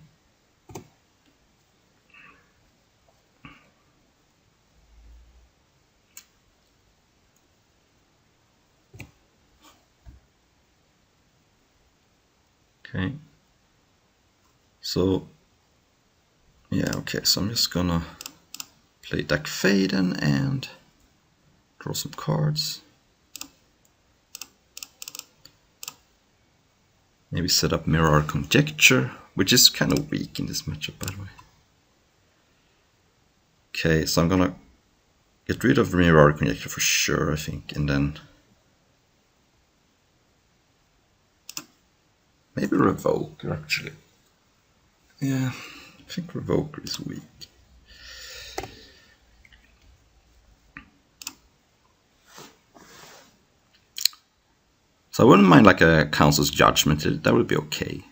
Okay. So, yeah, okay, so I'm just gonna play Dack Fayden and draw some cards. Maybe set up Mirror Conjecture, which is kind of weak in this matchup, by the way. Okay, so I'm gonna get rid of Mirror Conjecture for sure, I think, and then maybe Revoker, actually. Yeah, I think Revoker is weak. So I wouldn't mind like a Council's Judgment, that would be okay.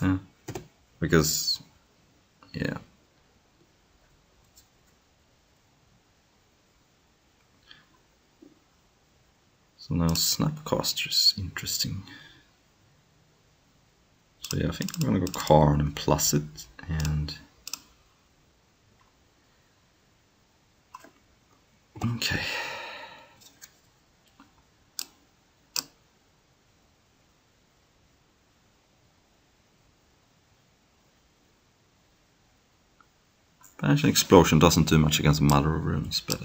Yeah, because, yeah. So now Snapcaster is interesting. So yeah, I think I'm gonna go Karn and plus it, and okay. Banishing Explosion doesn't do much against Mother of Runes, but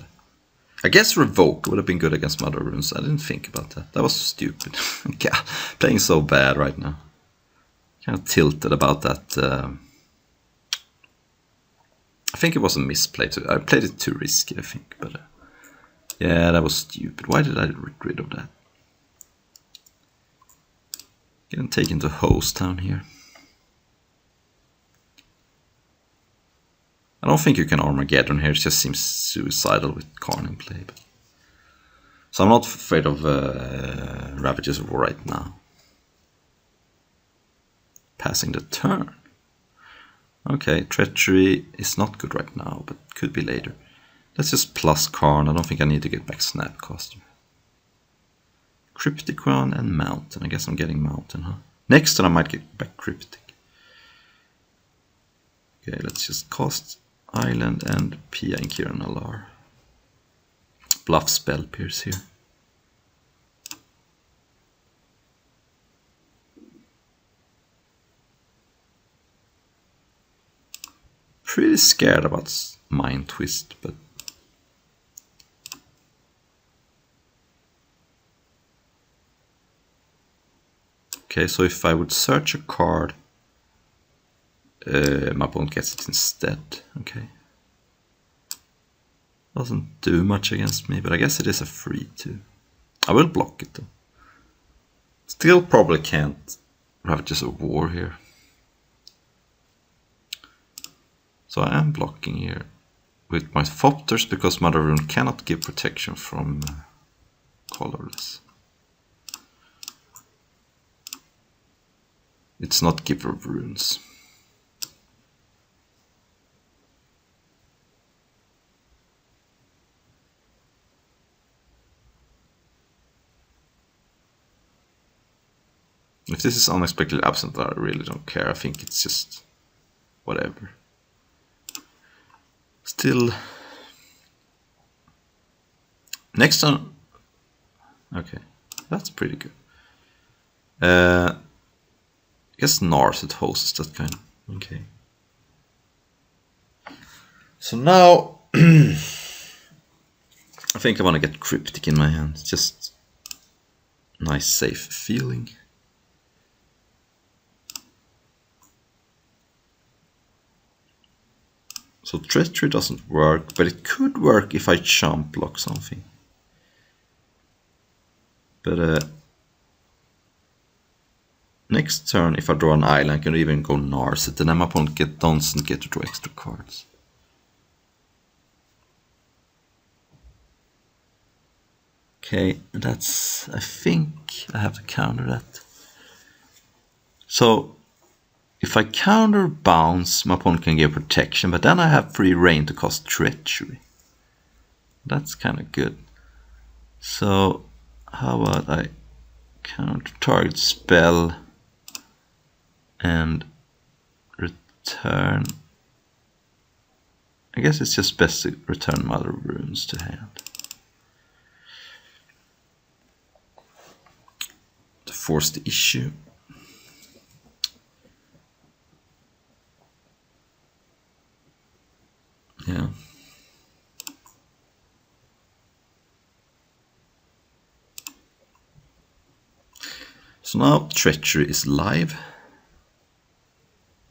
I guess Revoke would have been good against Mother of Runes. I didn't think about that. That was stupid. Yeah, playing so bad right now. Kind of tilted about that. I think it was a misplay. I played it too risky, I think. But yeah, that was stupid. Why did I get rid of that? Getting taken to Host Town here. I don't think you can Armageddon here, it just seems suicidal with Karn in play. But... So I'm not afraid of Ravages of War right now. Passing the turn. Okay, Treachery is not good right now, but could be later. Let's just plus Karn, I don't think I need to get back Snapcaster. Cryptic one and Mountain, I guess I'm getting Mountain, huh? Next turn I might get back Cryptic. Okay, let's just cast Island and Pia and Kira Nalaar. Bluff Spell Pierce here. Pretty scared about Mind Twist, but okay, so if I would search a card, my opponent gets it instead. Okay. Doesn't do much against me, but I guess it is a free too. I will block it though. Still probably can't Ravages of War here. So I am blocking here with my Thopters because Mother Rune cannot give protection from Colorless. It's not Giver of Runes. If this is unexpectedly absent, I really don't care. I think it's just whatever. Still, next turn. Okay, that's pretty good. I guess Narset hosts that kind of. Okay. So now, I think I want to get Cryptic in my hand. Just nice, safe feeling. So Treachery doesn't work, but it could work if I chump block something. But next turn, if I draw an island, I can even go Narset, and then my opponent doesn't get to draw extra cards. Okay, that's, I think I have to counter that. So if I counter bounce, my opponent can get protection, but then I have free reign to cast treachery. That's kind of good. So how about I counter target spell and return. I guess it's just best to return Mother of Runes to hand. To force the issue. Yeah. So now treachery is live.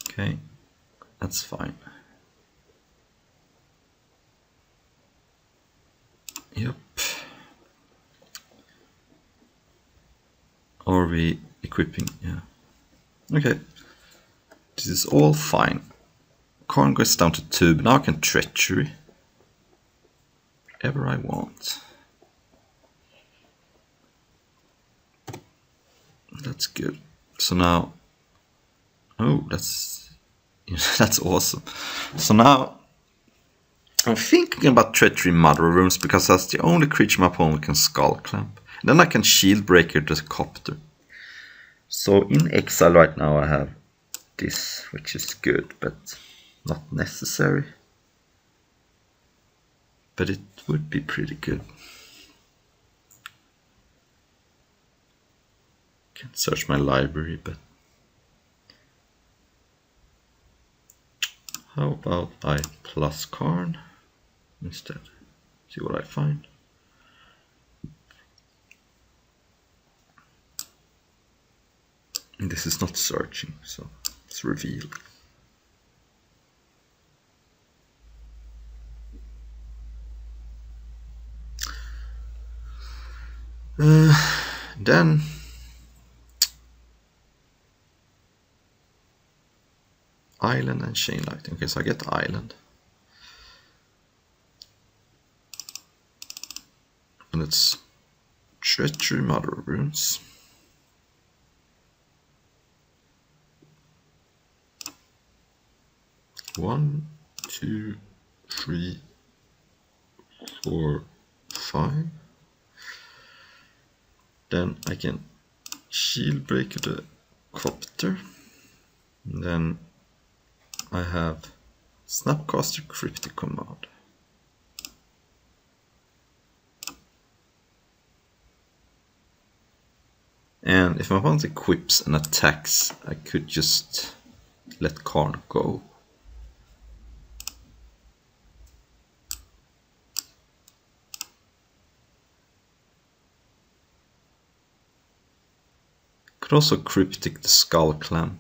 Okay, that's fine. Yep. Are we equipping? Yeah. Okay. This is all fine. Karn goes down to 2, but now I can treachery. Whatever I want. That's good. So now, oh, that's awesome. So now I'm thinking about treachery Mother of Runes because that's the only creature my opponent can skull clamp. Then I can shield breaker the copter. So in exile right now I have this, which is good, but not necessary. But it would be pretty good. Can't search my library, but how about I plus Karn instead? See what I find. And this is not searching, so it's revealed. Then Island and Chain Lightning. Okay, so I get Island. And it's Treachery Mother of Runes. One, two, three, 4, 5. Then I can shield breaker the copter. And then I have Snapcaster Cryptic Command. And if my opponent equips and attacks, I could just let Karn go. Could also Cryptic the Skull Clamp.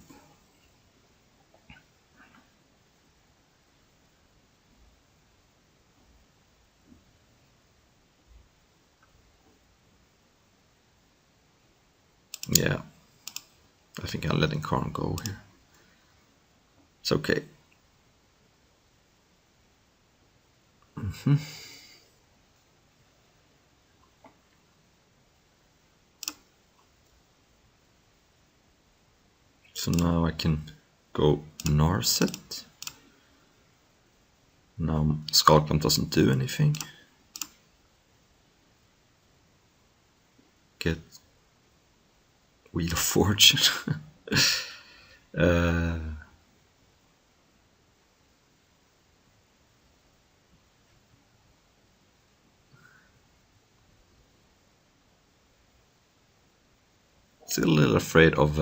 Yeah, I think I'm letting Karn go here. It's okay. So now I can go Narset. Now Skullclamp doesn't do anything. Get Wheel of Fortune. Still a little afraid of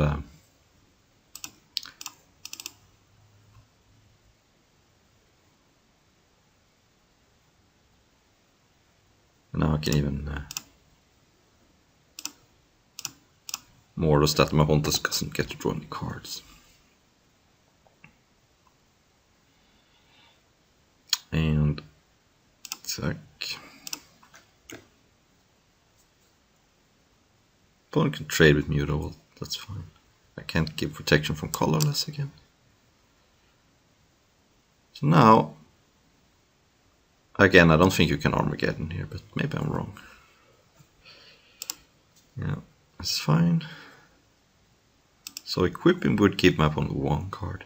now I can even Mordos that my opponent doesn't get to draw any cards. And attack. Opponent can trade with Mutavault, that's fine. I can't give protection from colorless again. So now, again, I don't think you can Armageddon here, but maybe I'm wrong. Yeah, that's fine. So equipping would keep my opponent 1 card.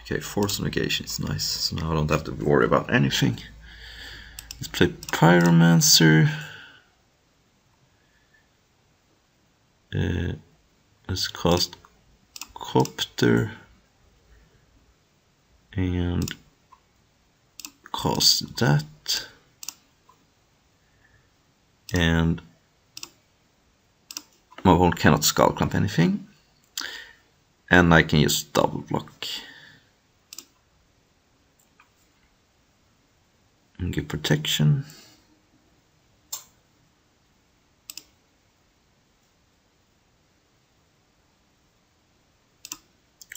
Okay, Force Negation is nice, so now I don't have to worry about anything. Let's play Pyromancer. Let's cast Copter and cast that, and my opponent cannot Skull Clamp anything, and I can just double block and give protection.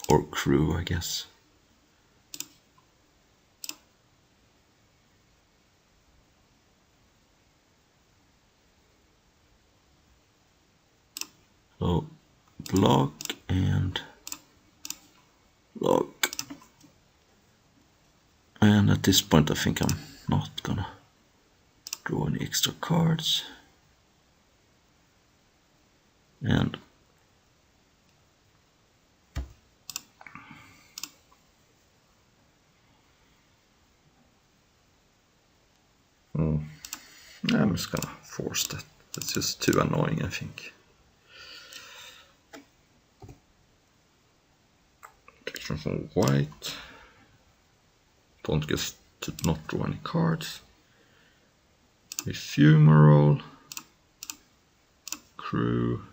Or crew, I guess. So block and block. And at this point I think I'm not gonna draw any extra cards. And I'm just gonna force that. That's just too annoying, I think. Protection from white. Don't get to not draw any cards. Ephemeral. Crew.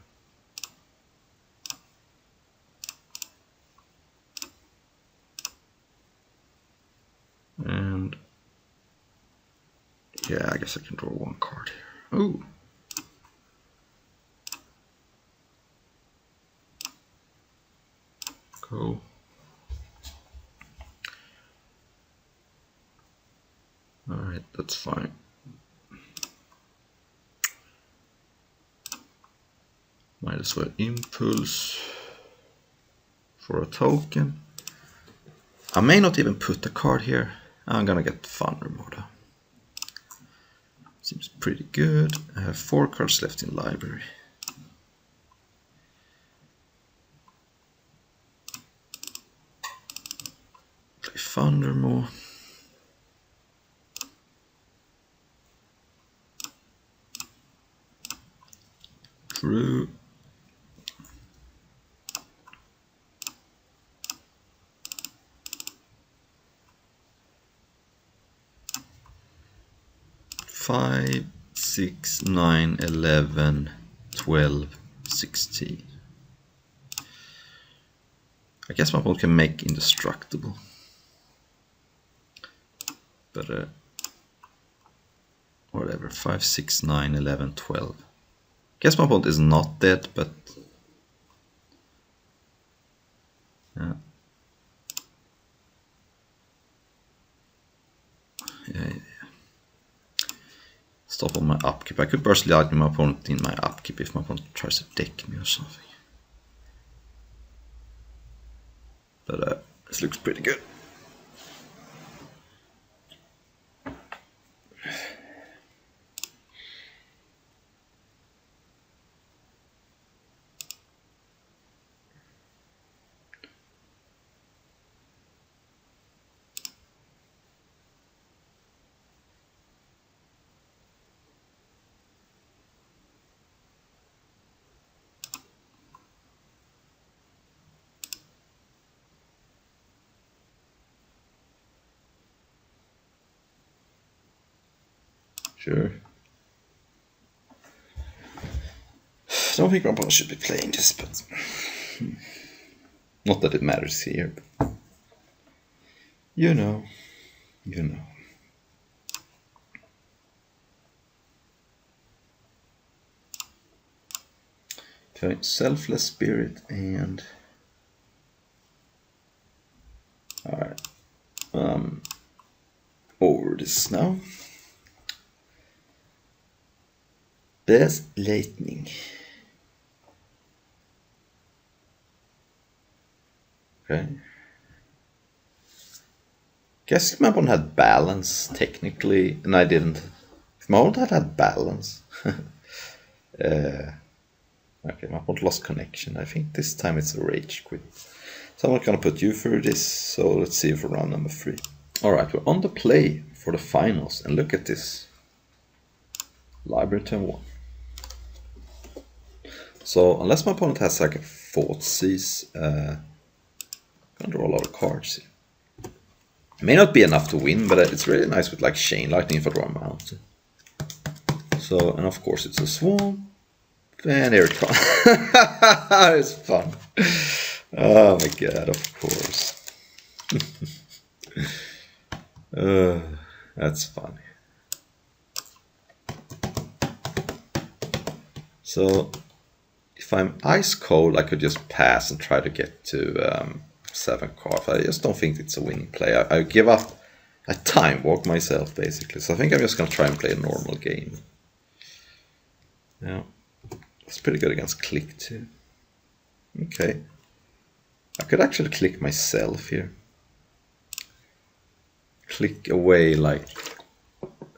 And yeah, I guess I can draw 1 card here. Ooh. Go. Alright, that's fine. Might as well Impulse for a token. I may not even put a card here. I'm gonna get Thunder Mode. Seems pretty good. I have 4 cards left in library. Play Thundermaw. Drew. Five, 6, 9, 11, 12, 16. I guess my opponent can make indestructible. But whatever, 5, 6, 9, 11, 12. Guess my opponent is not dead, but yeah. Yeah. Stop on my upkeep. I could burst lightning my opponent in my upkeep if my opponent tries to deck me or something. But this looks pretty good. Sure. Don't think my opponent should be playing this, but not that it matters here. But you know. Okay, Selfless Spirit and alright. over this now. There's lightning. Okay. Guess my opponent had balance technically, and I didn't. If my opponent had balance. Okay, my opponent lost connection. I think this time it's a rage quit. So I'm not gonna put you through this. So let's see for round number 3. Alright, we're on the play for the finals, and look at this. Library turn 1. So unless my opponent has like a Thoughtseize, I'm gonna draw a lot of cards here. It may not be enough to win, but it's really nice with like Chain Lightning if I draw a mountain. So, and of course it's a Swamp, and here it comes. It's fun. Oh my god, of course. That's funny. So, if I'm ice cold, I could just pass and try to get to 7 cards. I just don't think it's a winning play. I give up. I time walk myself basically. So I think I'm just gonna try and play a normal game. Yeah, it's pretty good against click too. Okay, I could actually click myself here. Click away like,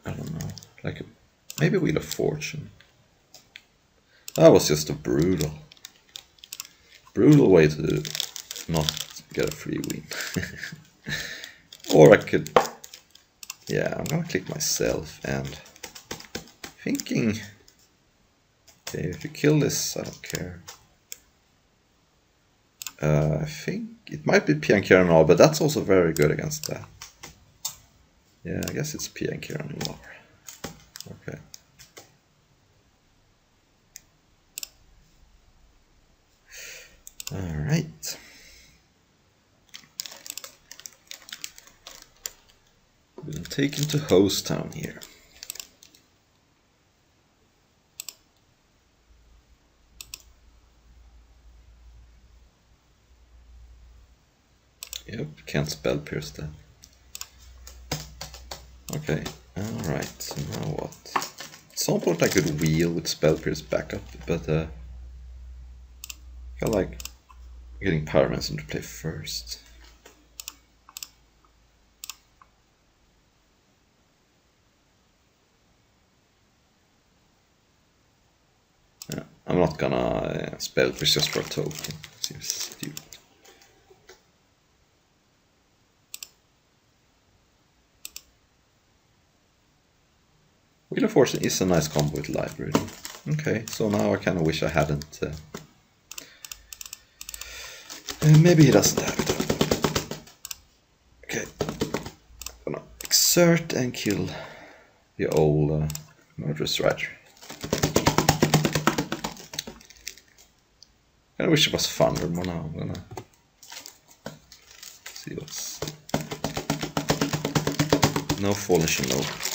I don't know, like maybe Wheel of Fortune. That was just a brutal way to not get a free win. Or I could, yeah, I'm gonna click myself and thinking, okay, if you kill this, I don't care. I think it might be Piankiran Law, but that's also very good against that. Yeah, I guess it's Piankiran Law. Okay. Alright. We'll take him to Host Town here. Yep, can't spell pierce that. Okay, alright, so now what? At some point I could wheel with spell pierce backup, but I feel like getting Pyromancer to play first. Yeah, I'm not gonna spell pierce just for a token. Seems stupid. Wheel of Fortune is a nice combo with Library. Okay, so now I kind of wish I hadn't. Maybe he doesn't have it. Okay, I'm gonna exert and kill the old Murderous Rider. I wish it was Thundermon now. I'm gonna see what's. No Fallen Shinobi.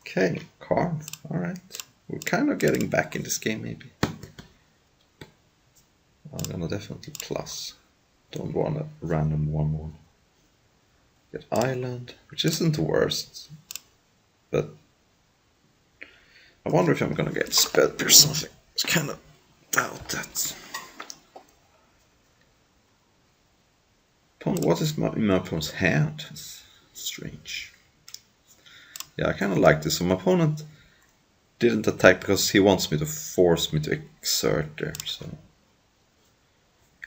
Okay, Karn. Alright. We're kind of getting back in this game, maybe. I'm gonna definitely plus. Don't want a random 1/1. Get Island, which isn't the worst. But I wonder if I'm gonna get Spell Pierce something. I kind of doubt that. What is in my opponent's hand? It's strange. Yeah, I kind of like this. So my opponent didn't attack because he wants me to force me to exert there. So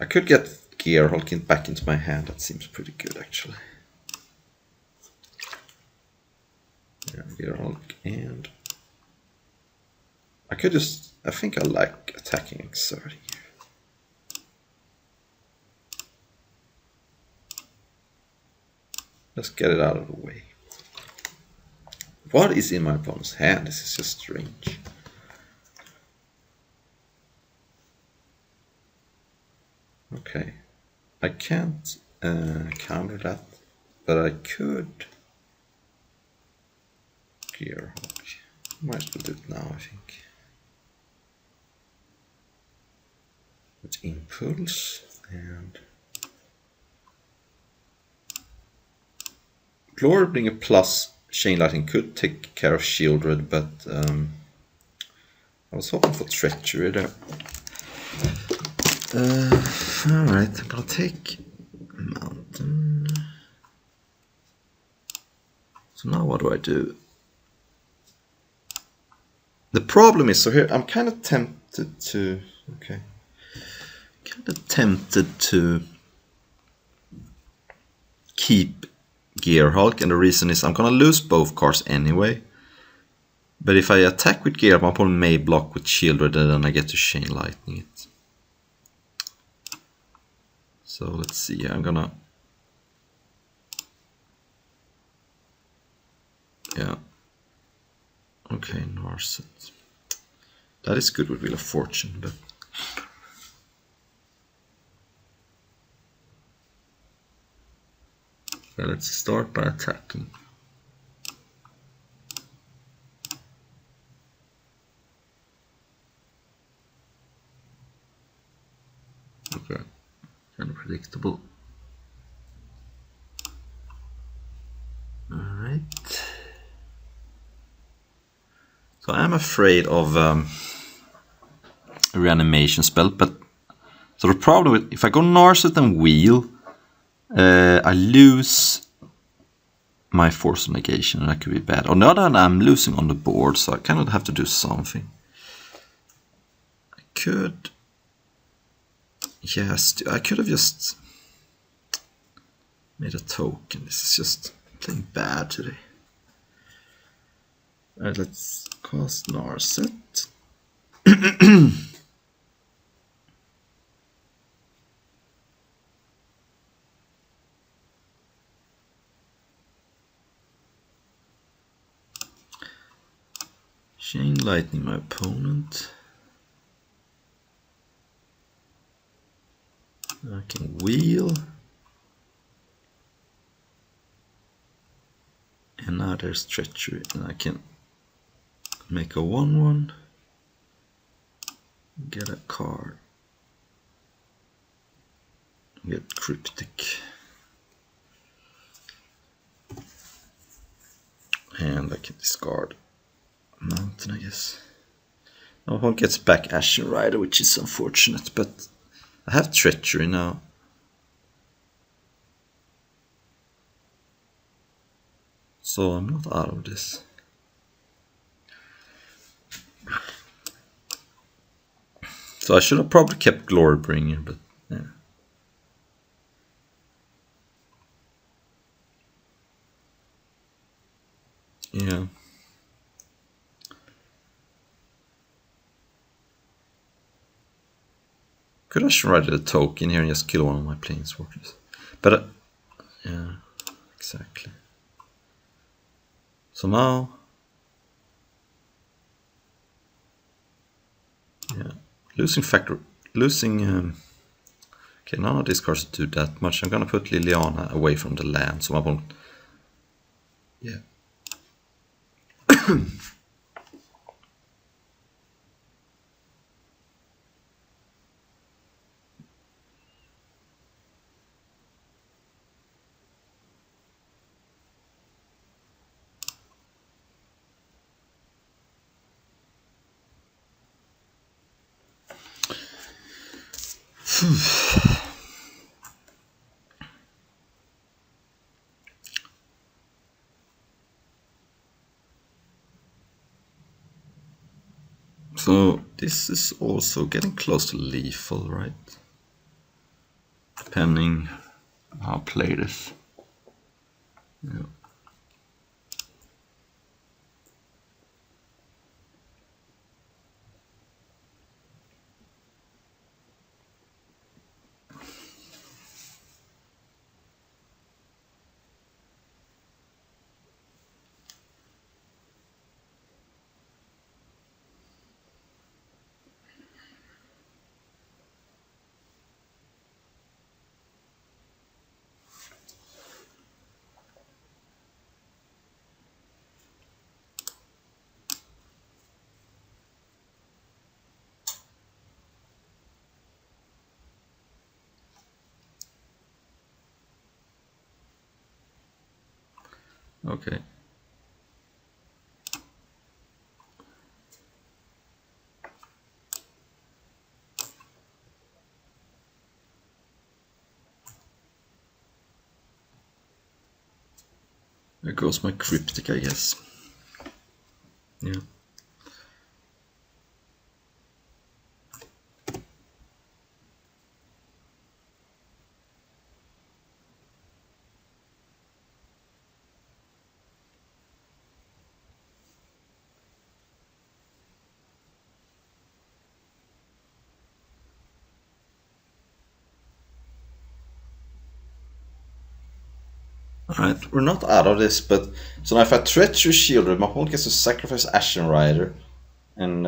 I could get Gearhulk back into my hand. That seems pretty good, actually. Yeah, Gearhulk, and I could just. I think I like attacking exerting here. Let's get it out of the way. What is in my opponent's hand? This is just strange. Okay, I can't counter that, but I could Gearhulk. Might as well do it now, I think. With Impulse and Glorybringer plus Chain Lightning could take care of Shieldred, but I was hoping for Treachery there. Alright, I'm gonna take Mountain. So now what do I do? The problem is, so here I'm kind of tempted to, keep Gearhulk, and the reason is I'm gonna lose both cards anyway. But if I attack with Gearhulk, my opponent may block with Shieldred, and then I get to Chain Lightning it. So let's see, I'm gonna... Yeah. Okay, Narset. That is good with Wheel of Fortune, but... Well, let's start by attacking. Okay, kind of predictable. Alright. So I'm afraid of a reanimation spell, but so the problem with if I go Narset and Wheel, I lose my Force of Negation, and that could be bad. On the other hand, I'm losing on the board, so I kind of have to do something. I could, yes, I could have just made a token. This is just playing bad today. Alright, let's cast Narset. Chain Lightning my opponent. I can Wheel. And now there's Treachery, and I can make a 1/1. Get a card. Get Cryptic. And I can discard Mountain, I guess. No one gets back Ashen Rider, which is unfortunate, but I have Treachery now. So I'm not out of this. So I should have probably kept Glorybringer, but yeah. Yeah. Could I write a token here and just kill one of my Planeswalkers? But yeah, exactly. So now, yeah, okay, none of these cards do that much. I'm gonna put Liliana away from the land, so I won't. Yeah. So this is also getting close to lethal, right? Depending how I play this. Yeah. Okay. There goes my cryptic, I guess. Yeah. Alright, we're not out of this, but so now if I Treacherous Shieldred, my opponent gets to sacrifice Ashen Rider and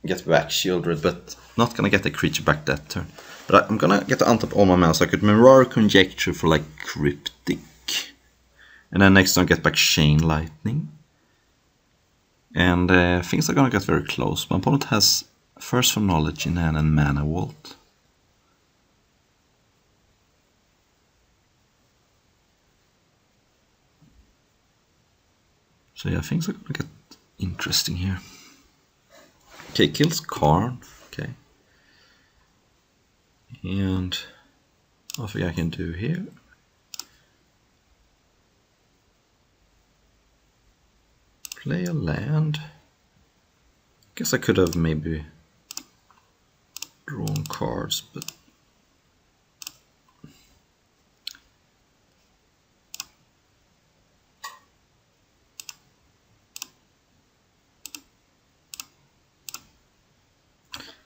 get back Shieldred, but not gonna get the creature back that turn. But I'm gonna get to untap all my mana, so I could Mirror Conjecture for like Cryptic. And then next turn get back Chain Lightning. And things are gonna get very close. My opponent has First for Knowledge in hand and Mana Vault. So yeah, things are gonna get interesting here. Okay, kills Karn. Okay. And I think I can do here. Play a land. Guess I could have maybe drawn cards, but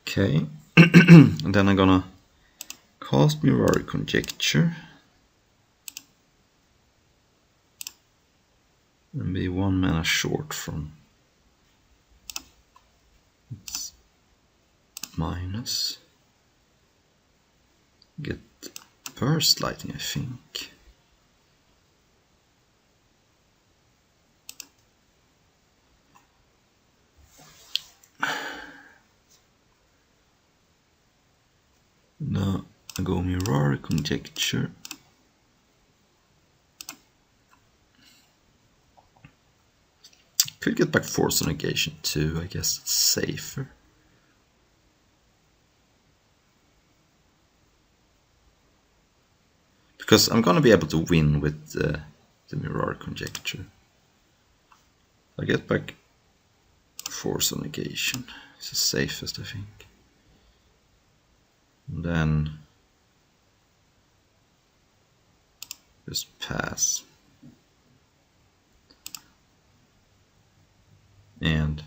okay. And then I'm gonna cast Mirror Conjecture and be 1 mana short from its minus. Get Burst Lightning, I think. Now I go Mirror Conjecture. Could get back Force of Negation too, I guess it's safer. Because I'm gonna be able to win with the Mirror Conjecture. I get back Force of Negation. It's the safest, I think. And then just pass. And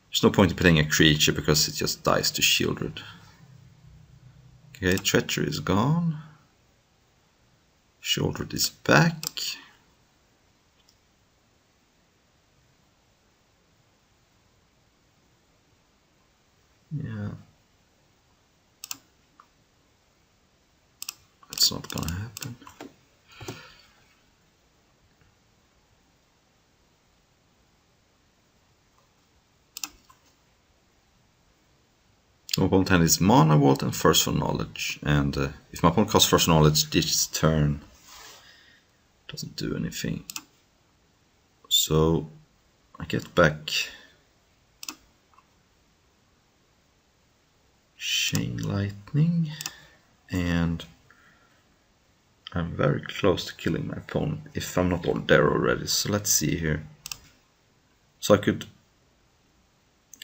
there's no point in playing a creature because it just dies to Shieldred. Okay, Treachery is gone. Shieldred is back. Yeah. That's not gonna happen. My opponent has Mana Vault and First for Knowledge, and if my opponent casts First Knowledge this turn, doesn't do anything. So I get back Chain Lightning, and I'm very close to killing my opponent if I'm not all there already. So let's see here. So I could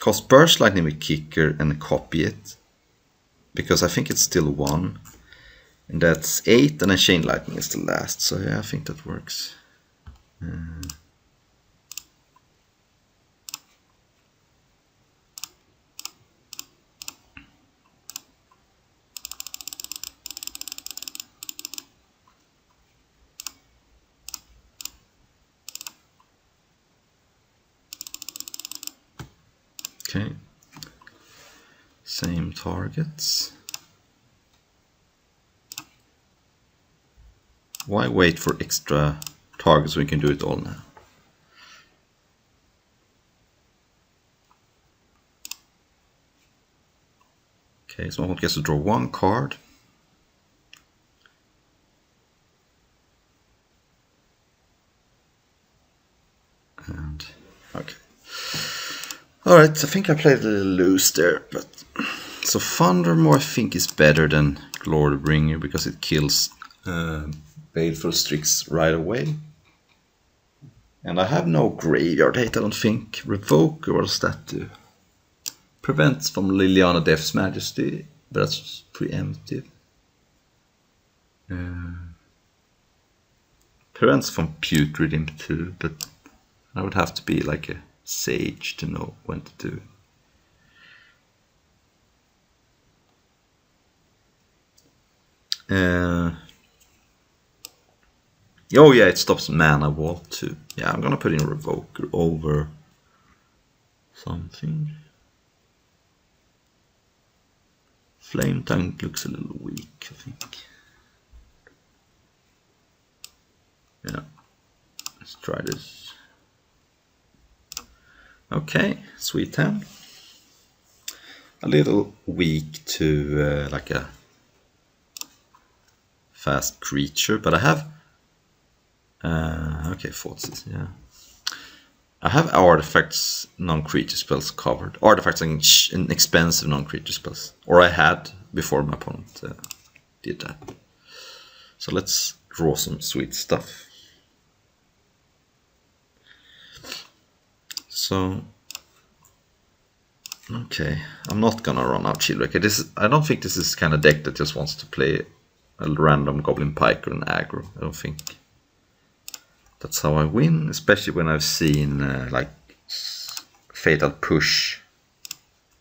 cast Burst Lightning with Kicker and copy it, because I think it's still 1. And that's 8, and then Chain Lightning is the last. So yeah, I think that works. Okay. Same targets. Why wait for extra targets when we can do it all now? Okay, so my opponent gets to draw 1 card. And okay. Alright, I think I played a little loose there, but so Thundermaw I think is better than Glorybringer because it kills Baleful Strix right away. And I have no graveyard hate, I don't think. Revoker, what does that do? Prevents from Liliana Death's Majesty, but that's preemptive. Prevents from Putrid Imp too, but I would have to be like a sage to know when to do it. Oh yeah, it stops Mana Vault too. Yeah, I'm gonna put in Revoker over something. Flame Tank looks a little weak, I think. Yeah, let's try this. Okay, Sweet Hand. A little weak to like a fast creature, but I have okay, Forces, yeah. I have artifacts, non-creature spells covered. Artifacts and expensive non-creature spells. Or I had before my opponent did that. So let's draw some sweet stuff. So, okay, I'm not gonna run out Chillwrecker. I don't think this is kind of deck that just wants to play a random Goblin Pike or an aggro. I don't think that's how I win, especially when I've seen like Fatal Push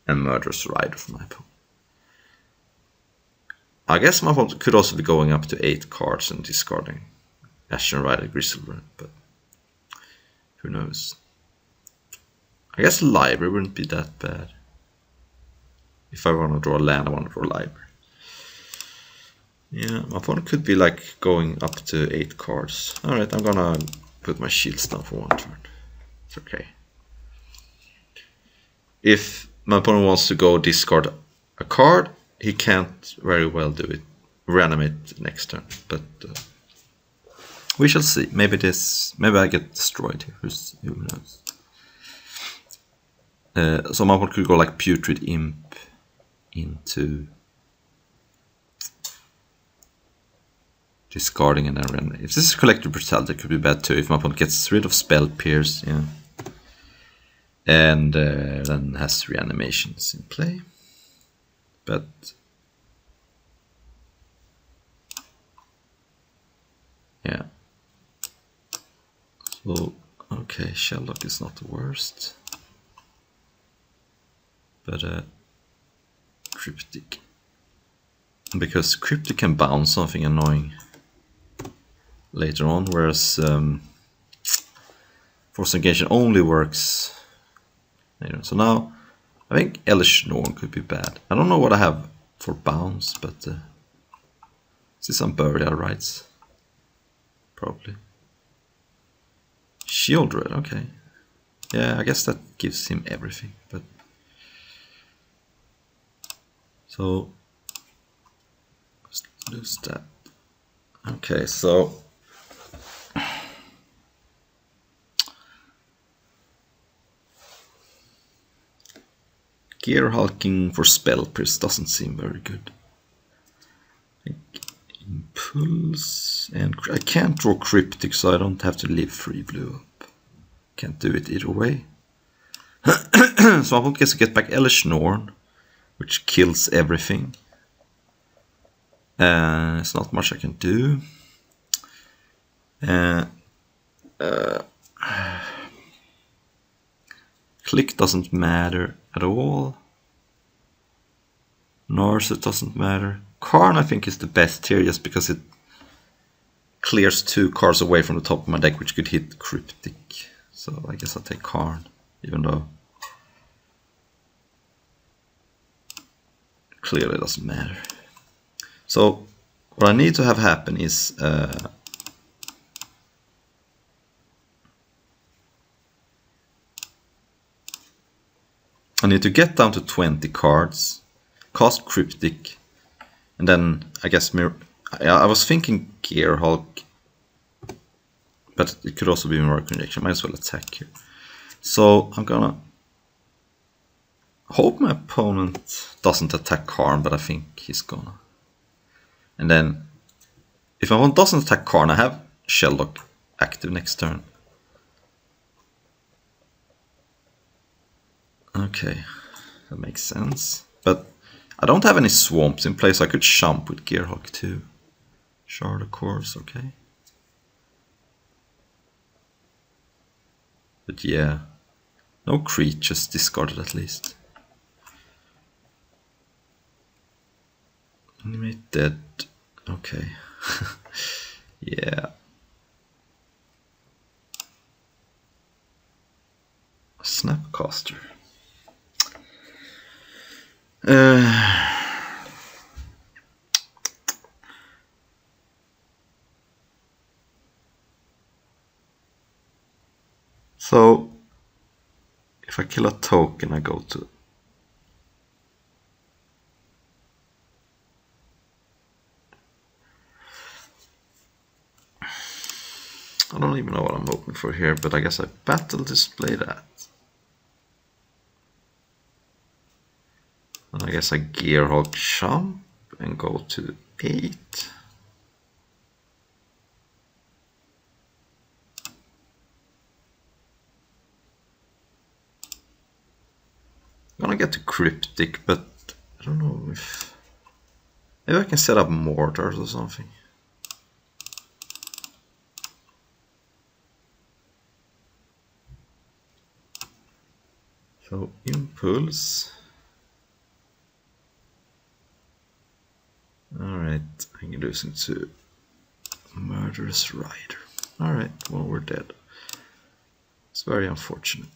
and Murderous Rider from my opponent. I guess my opponent could also be going up to 8 cards and discarding Ashen Rider, Griselbrand, but who knows. I guess Library wouldn't be that bad. If I want to draw a land, I want to draw a Library. Yeah, my opponent could be like going up to 8 cards. Alright, I'm gonna put my shields down for 1 turn. It's okay. If my opponent wants to go discard a card, he can't very well do it. Reanimate next turn, but we shall see. Maybe I get destroyed here. Who knows? So my opponent could go like Putrid Imp into discarding and then reanimate. If this is Collector Brutality, it could be bad too. If my opponent gets rid of Spell Pierce, yeah, and then has reanimations in play, but yeah. So okay, Shelllock is not the worst, but Cryptic, because Cryptic can bounce something annoying later on, whereas Force Engagement only works later. So now I think Elesh Norn could be bad. I don't know what I have for bounce, but see some Burial Rites, probably. Shieldred, okay. Yeah, I guess that gives him everything, but so let's lose that. Okay, so Gear Hulking for Spell Pierce doesn't seem very good. I think Impulse, and I can't draw Cryptic, so I don't have to live 3 blue up. Can't do it either way. So I won't guess to get back Elesh Norn, which kills everything. It's not much I can do. Click doesn't matter at all. Narset doesn't matter. Karn I think is the best here just because it clears 2 cards away from the top of my deck, which could hit Cryptic. So I guess I'll take Karn, even though clearly it doesn't matter. So what I need to have happen is I need to get down to 20 cards, cast Cryptic, and then I guess I was thinking Gear Hulk, but it could also be Miracle Injection. Might as well attack here. So I'm gonna hope my opponent doesn't attack Karn, but I think he's gonna. And then, if my opponent doesn't attack Karn, I have Shelldock active next turn. Okay, that makes sense. But I don't have any swamps in place, so I could jump with Gearhulk too. Shard, of course, okay. But yeah, no creatures discarded at least. Animate dead, okay. Yeah. Snapcaster. So, if I kill a token, I go to... I don't even know what I'm hoping for here, but I guess I battle display that. And I guess I Gearhulk jump and go to 8. I'm gonna get to Cryptic, but I don't know if... Maybe I can set up Mortars or something. So, Impulse. Alright, I can lose into Murderous Rider. Alright, well, we're dead. It's very unfortunate.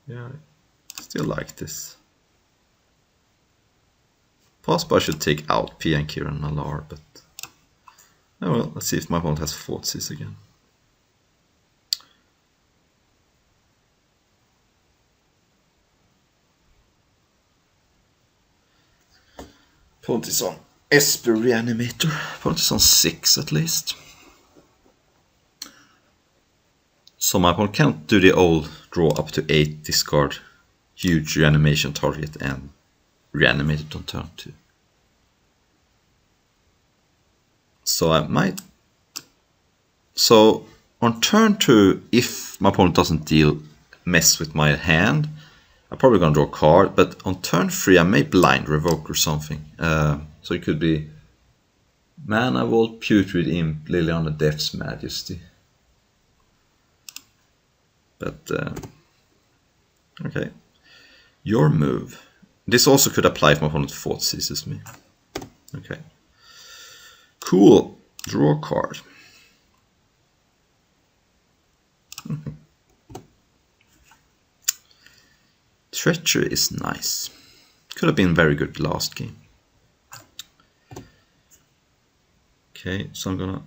Yeah, I still like this. Possible I should take out Piankir and Nalaar, but... Oh well, let's see if my opponent has Thoughtseize again. Opponent is on Esper Reanimator. Opponent is on 6 at least. So my opponent can't do the old draw up to 8, discard huge reanimation target and reanimate it on turn 2. So I might... So on turn 2, if my opponent doesn't mess with my hand, I'm probably gonna draw a card, but on turn 3 I may blind revoke or something. So it could be Mana Vault, Putrid Imp, Liliana Death's Majesty. But okay, your move. This also could apply if my opponent Thoughtseizes me. Okay, cool. Draw a card. Treachery is nice. Could have been very good last game. Okay, so I'm gonna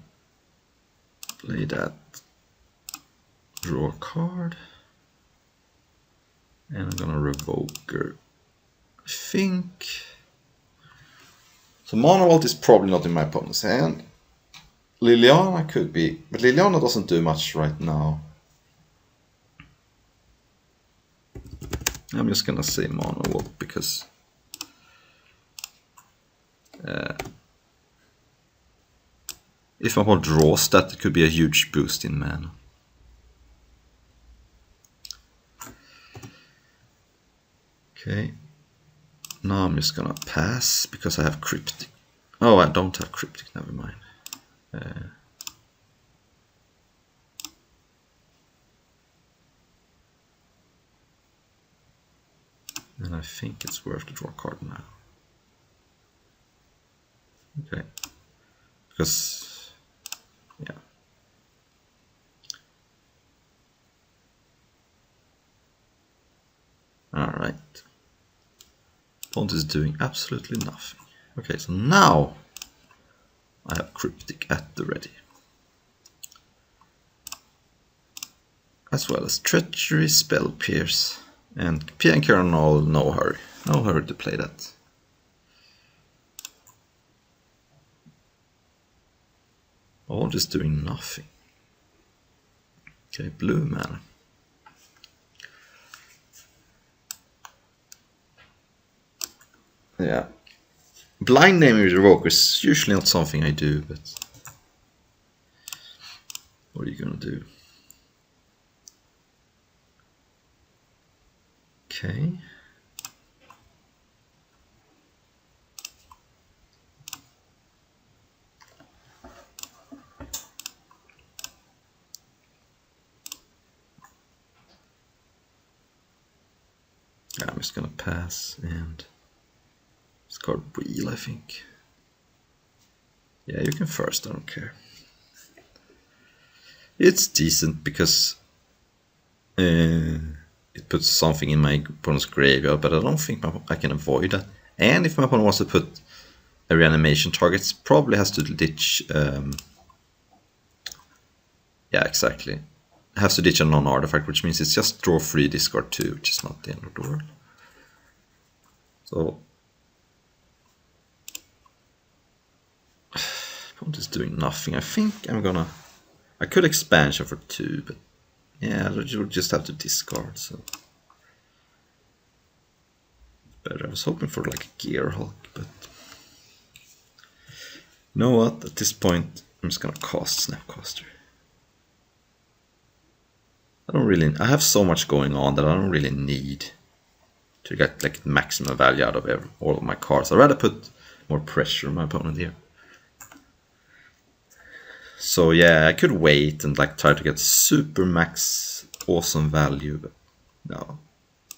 play that. Draw a card. And I'm gonna revoke her. I think... So Mana Vault is probably not in my opponent's hand. Liliana could be, but Liliana doesn't do much right now. I'm just gonna say Mana Vault because if my opponent draws that, it could be a huge boost in mana. Okay, now I'm just gonna pass because I have Cryptic. Oh, I don't have Cryptic, never mind. And I think it's worth to draw a card now. Okay, because, yeah. Alright. Opponent is doing absolutely nothing. Okay, so now I have Cryptic at the ready. As well as Treachery, Spell Pierce, and Piankir and all, no hurry. No hurry to play that. All just doing nothing. Okay, blue mana. Yeah. Blind Naming Revoker is usually not something I do, but what are you gonna do? Okay. I'm just gonna pass and discard wheel, I think. Yeah, you can first, I don't care. It's decent because it puts something in my opponent's graveyard, but I don't think I can avoid that. And if my opponent wants to put a reanimation target, it probably has to ditch... yeah, exactly. It has to ditch a non-artifact, which means it's just draw 3, discard 2, which is not the end of the world. So... opponent is doing nothing. I think I'm gonna... I could expansion for 2, but yeah, you would just have to discard, so... Better. I was hoping for like a Gearhulk, but... You know what? At this point, I'm just gonna cast Snapcaster. I have so much going on that I don't really need to get like maximum value out of all of my cards. I'd rather put more pressure on my opponent here. So yeah, I could wait and like try to get super max awesome value, but no.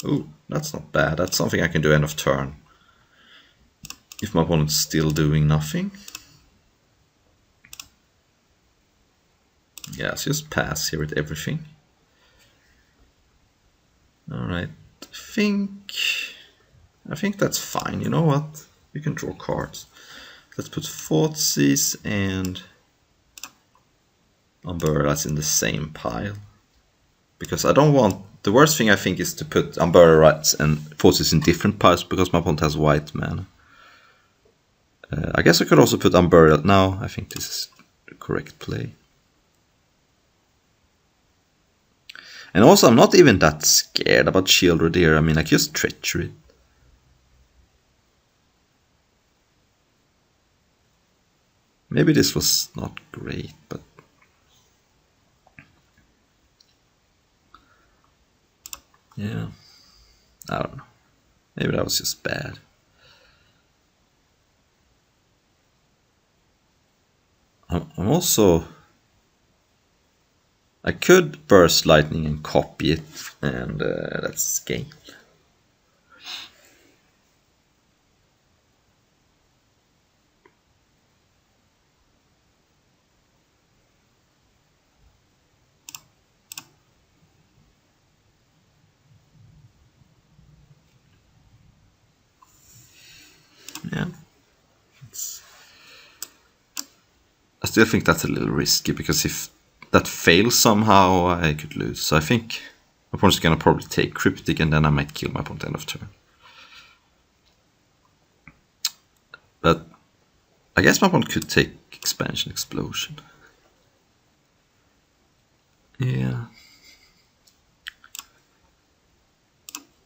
Ooh, that's not bad. That's something I can do end of turn. If my opponent's still doing nothing. Yeah, let's just pass here with everything. Alright, I think that's fine. You know what? We can draw cards. Let's put Thoughtseize and Umbrellas in the same pile. Because I don't want... The worst thing I think is to put Umbrellas and Thoughtseize in different piles because my opponent has white mana. I guess I could also put Umbrella... No, I think this is the correct play. And also, I'm not even that scared about Sheoldred here. I mean, I just Treachery. Maybe this was not great, but... yeah. I don't know. Maybe that was just bad. I'm also... I could Burst Lightning and copy it, and that's game. Yeah. I still think that's a little risky, because if that fails somehow, I could lose. So I think my opponent's gonna probably take Cryptic, and then I might kill my opponent end of turn. But I guess my opponent could take Expansion Explosion. Yeah.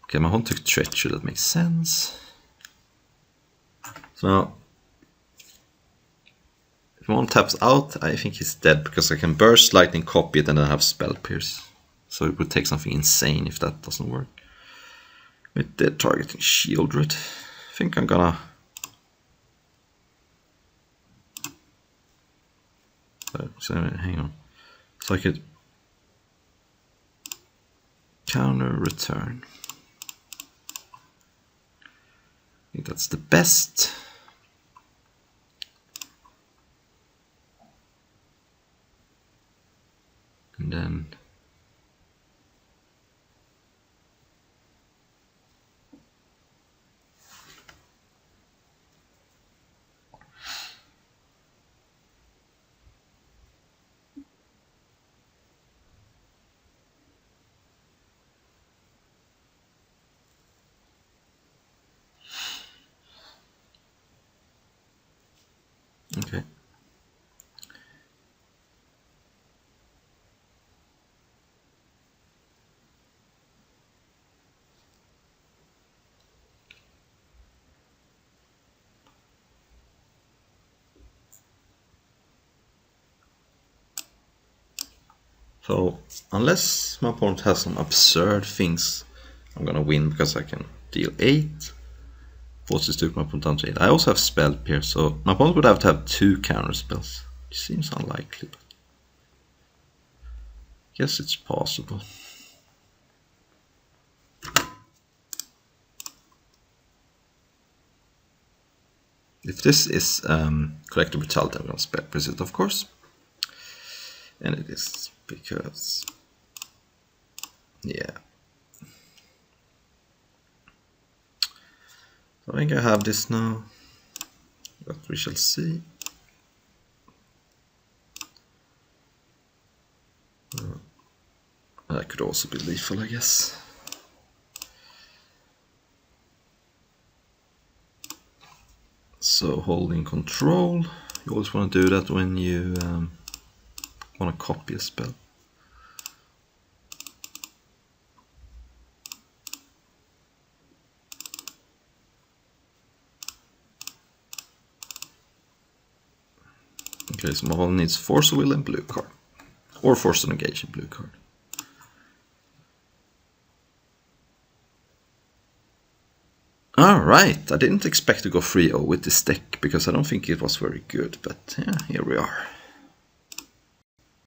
Okay, my opponent took Treachery, that makes sense. So now, if one taps out, I think he's dead, because I can Burst Lightning, copy it, and then have Spell Pierce. So it would take something insane if that doesn't work. With dead targeting Sheoldred. I think I'm gonna... So, hang on. So I could counter return. I think that's the best. And then okay. So, unless my opponent has some absurd things, I'm gonna win because I can deal 8. Forces to my opponent down to 8. I also have Spell Pierce, so my opponent would have to have 2 counter spells. Which seems unlikely, but I guess it's possible. If this is Collective Brutality, I'm gonna Spell Pierce it, of course. And it is because, yeah. So I think I have this now, but we shall see. That could also be lethal, I guess. So holding control, you always want to do that when you want to copy a spell. Okay, so my opponent needs Force of Will and blue card. Or Force of Negation, blue card. Alright, I didn't expect to go 3-0 with this deck because I don't think it was very good, but yeah, here we are.